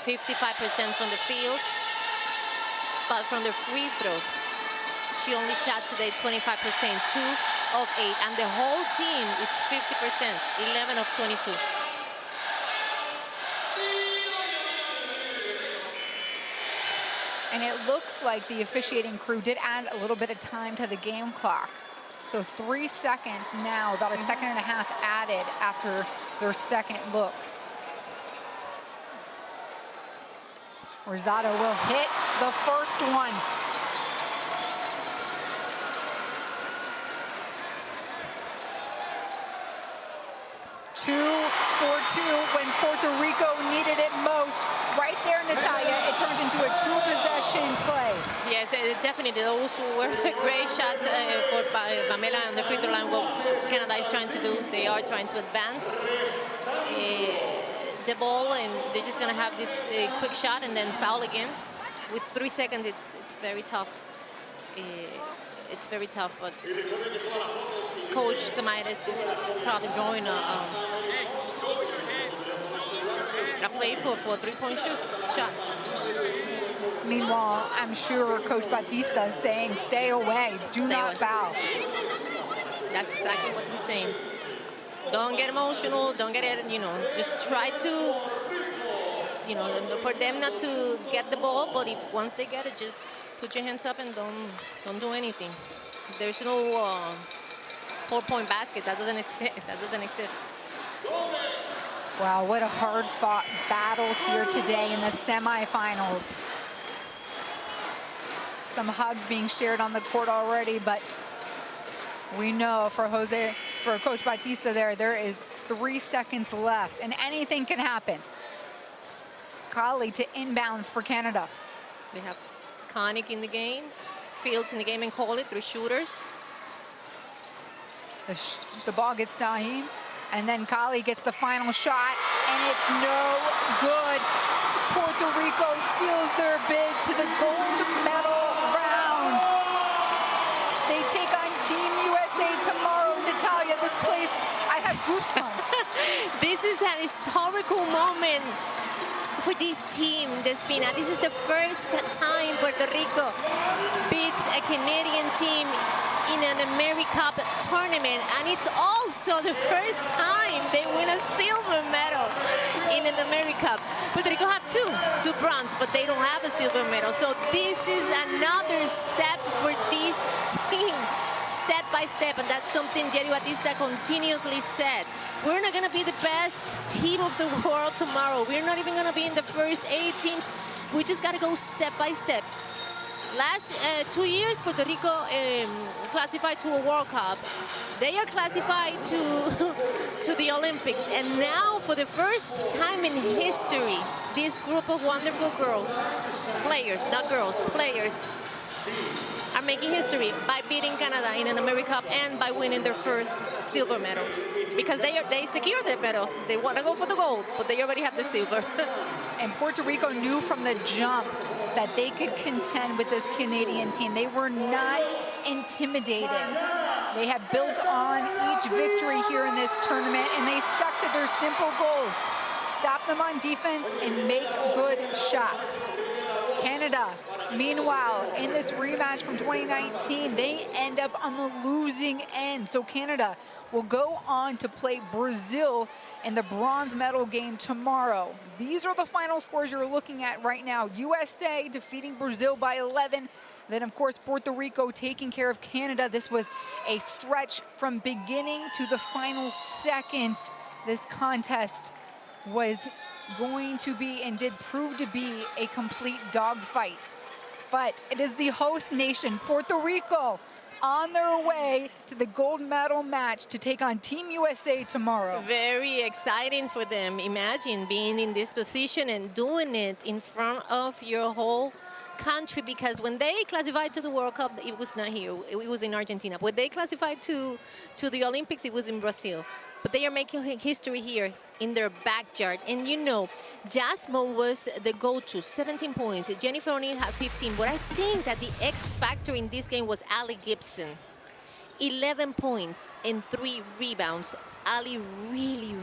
55% from the field, but from the free throw, she only shot today 25%, 2 of 8, and the whole team is 50%, 11 of 22. And it looks like the officiating crew did add a little bit of time to the game clock. So 3 seconds now, about a second and a half added after their second look. Rosado will hit the first one. Two for 2 when Puerto Rico needed it most. Right there, Natalia, it turns into a 2-possession play. Yes, definitely. Those were great shots by Pamela on the free throw line. What Canada is trying to do, they are trying to advance the ball, and they're just going to have this quick shot and then foul again. With 3 seconds, it's very tough. It's very tough, but Coach Tamaitis is probably drawing a play for a 3-point shot. Meanwhile, I'm sure Coach Batista is saying, stay away, do not foul. That's exactly what he's saying. Don't get emotional, don't get it, you know, just try to, you know, for them not to get the ball, but once they get it, just put your hands up and don't do anything. There's no 4-point basket. That doesn't exist. Wow, what a hard-fought battle here today in the semifinals. Some hugs being shared on the court already, but we know for Coach Batista there is 3 seconds left, and anything can happen. Kali to inbound for Canada. They have Connick in the game, Fields in the game, and call it 3 shooters. The ball gets Daheem, and then Kali gets the final shot, and it's no good. Puerto Rico seals their bid to the gold medal round. They take on Team USA tomorrow. Natalia, this place, I have goosebumps. This is an historical moment for this team, Despina. This is the first time Puerto Rico beats a Canadian team in an AmeriCup tournament, and it's also the first time they win a silver medal in an AmeriCup. Puerto Rico have two bronze, but they don't have a silver medal. So this is another step for this team, step by step, and that's something Jerry Batista continuously said. We're not going to be the best team of the world tomorrow. We're not even going to be in the first 8 teams. We just got to go step by step. Last 2 years, Puerto Rico classified to a World Cup. They are classified to the Olympics. And now, for the first time in history, this group of wonderful girls, players, not girls, players, are making history by beating Canada in an AmeriCup and by winning their first silver medal. Because they secured the medal. They want to go for the gold, but they already have the silver. And Puerto Rico knew from the jump that they could contend with this Canadian team. They were not intimidated. They have built on each victory here in this tournament, and they stuck to their simple goals. Stop them on defense and make good shots. Canada, meanwhile, in this rematch from 2019, they end up on the losing end. So Canada will go on to play Brazil in the bronze medal game tomorrow. These are the final scores you're looking at right now. USA defeating Brazil by 11. Then, of course, Puerto Rico taking care of Canada. This was a stretch from beginning to the final seconds. This contest was going to be and did prove to be a complete dogfight. But it is the host nation, Puerto Rico, on their way to the gold medal match to take on Team USA tomorrow. Very exciting for them. Imagine being in this position and doing it in front of your whole country, because when they classified to the World Cup, it was not here. It was in Argentina. When they classified to the Olympics, it was in Brazil. But they are making history here in their backyard. And you know, Jasmine was the go-to, 17 points. Jennifer O'Neill had 15. But I think that the X factor in this game was Ali Gibson. 11 points and 3 rebounds. Ali really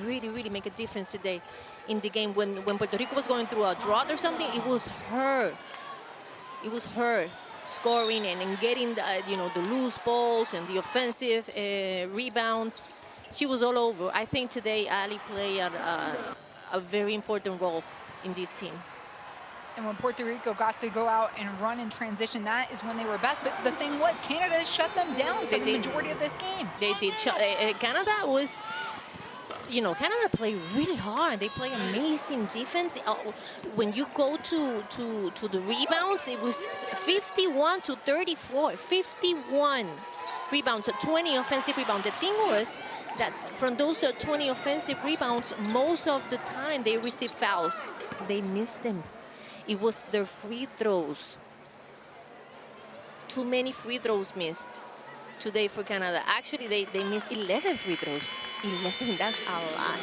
make a difference today in the game. When Puerto Rico was going through a drought or something, it was her. It was her scoring and getting the, the loose balls and the offensive rebounds. She was all over. I think today Ali played a very important role in this team. And when Puerto Rico got to go out and run in transition, that is when they were best. But the thing was, Canada shut them down for the majority of this game. They did. Canada was, Canada played really hard. They play amazing defense. When you go to the rebounds, it was 51 to 34. 51 rebounds, so 20 offensive rebounds. The thing was that from those 20 offensive rebounds, most of the time they received fouls. They missed them. It was their free throws. Too many free throws missed today for Canada. Actually, they missed 11 free throws. 11, that's a lot.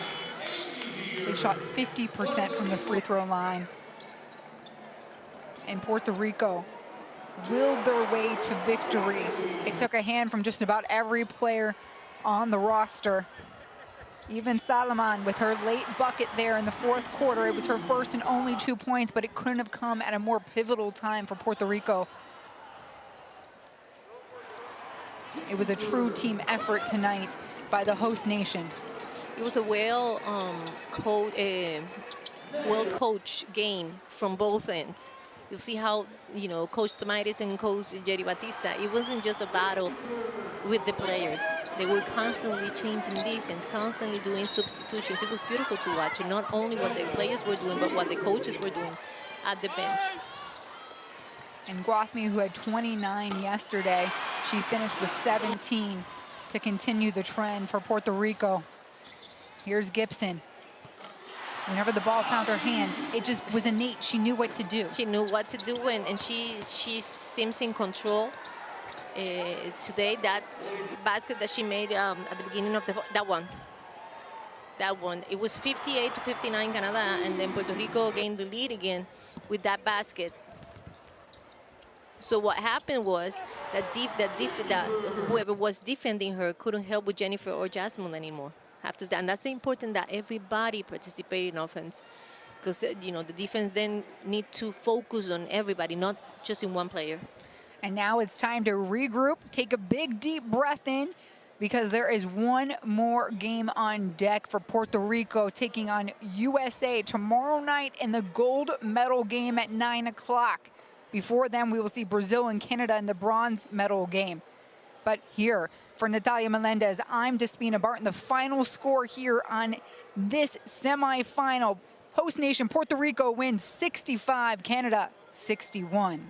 They shot 50% from the free throw line. And Puerto Rico willed their way to victory. It took a hand from just about every player on the roster. Even Salomon with her late bucket there in the fourth quarter. It was her first and only 2 points, but it couldn't have come at a more pivotal time for Puerto Rico. It was a true team effort tonight by the host nation. It was a well-coached game from both ends. You see how, Coach Tamaitis and Coach Jerry Batista, it wasn't just a battle with the players. They were constantly changing defense, constantly doing substitutions. It was beautiful to watch, and not only what the players were doing, but what the coaches were doing at the bench. And Guathmy, who had 29 yesterday, she finished with 17 to continue the trend for Puerto Rico. Here's Gibson. Whenever the ball found her hand, it just was innate. She knew what to do. She knew what to do, and she seems in control. Today, that basket that she made at the beginning of that one, it was 58 to 59 Canada, and then Puerto Rico gained the lead again with that basket. So what happened was that whoever was defending her couldn't help with Jennifer or Jasmine anymore. And that's important that everybody participate in offense, because the defense then need to focus on everybody, not just in one player. And now it's time to regroup, take a big deep breath in, because there is one more game on deck for Puerto Rico taking on USA tomorrow night in the gold medal game at 9 o'clock. Before then, we will see Brazil and Canada in the bronze medal game. But here, for Natalia Melendez, I'm Despina Barton. The final score here on this semifinal. Host nation Puerto Rico wins 65, Canada 61.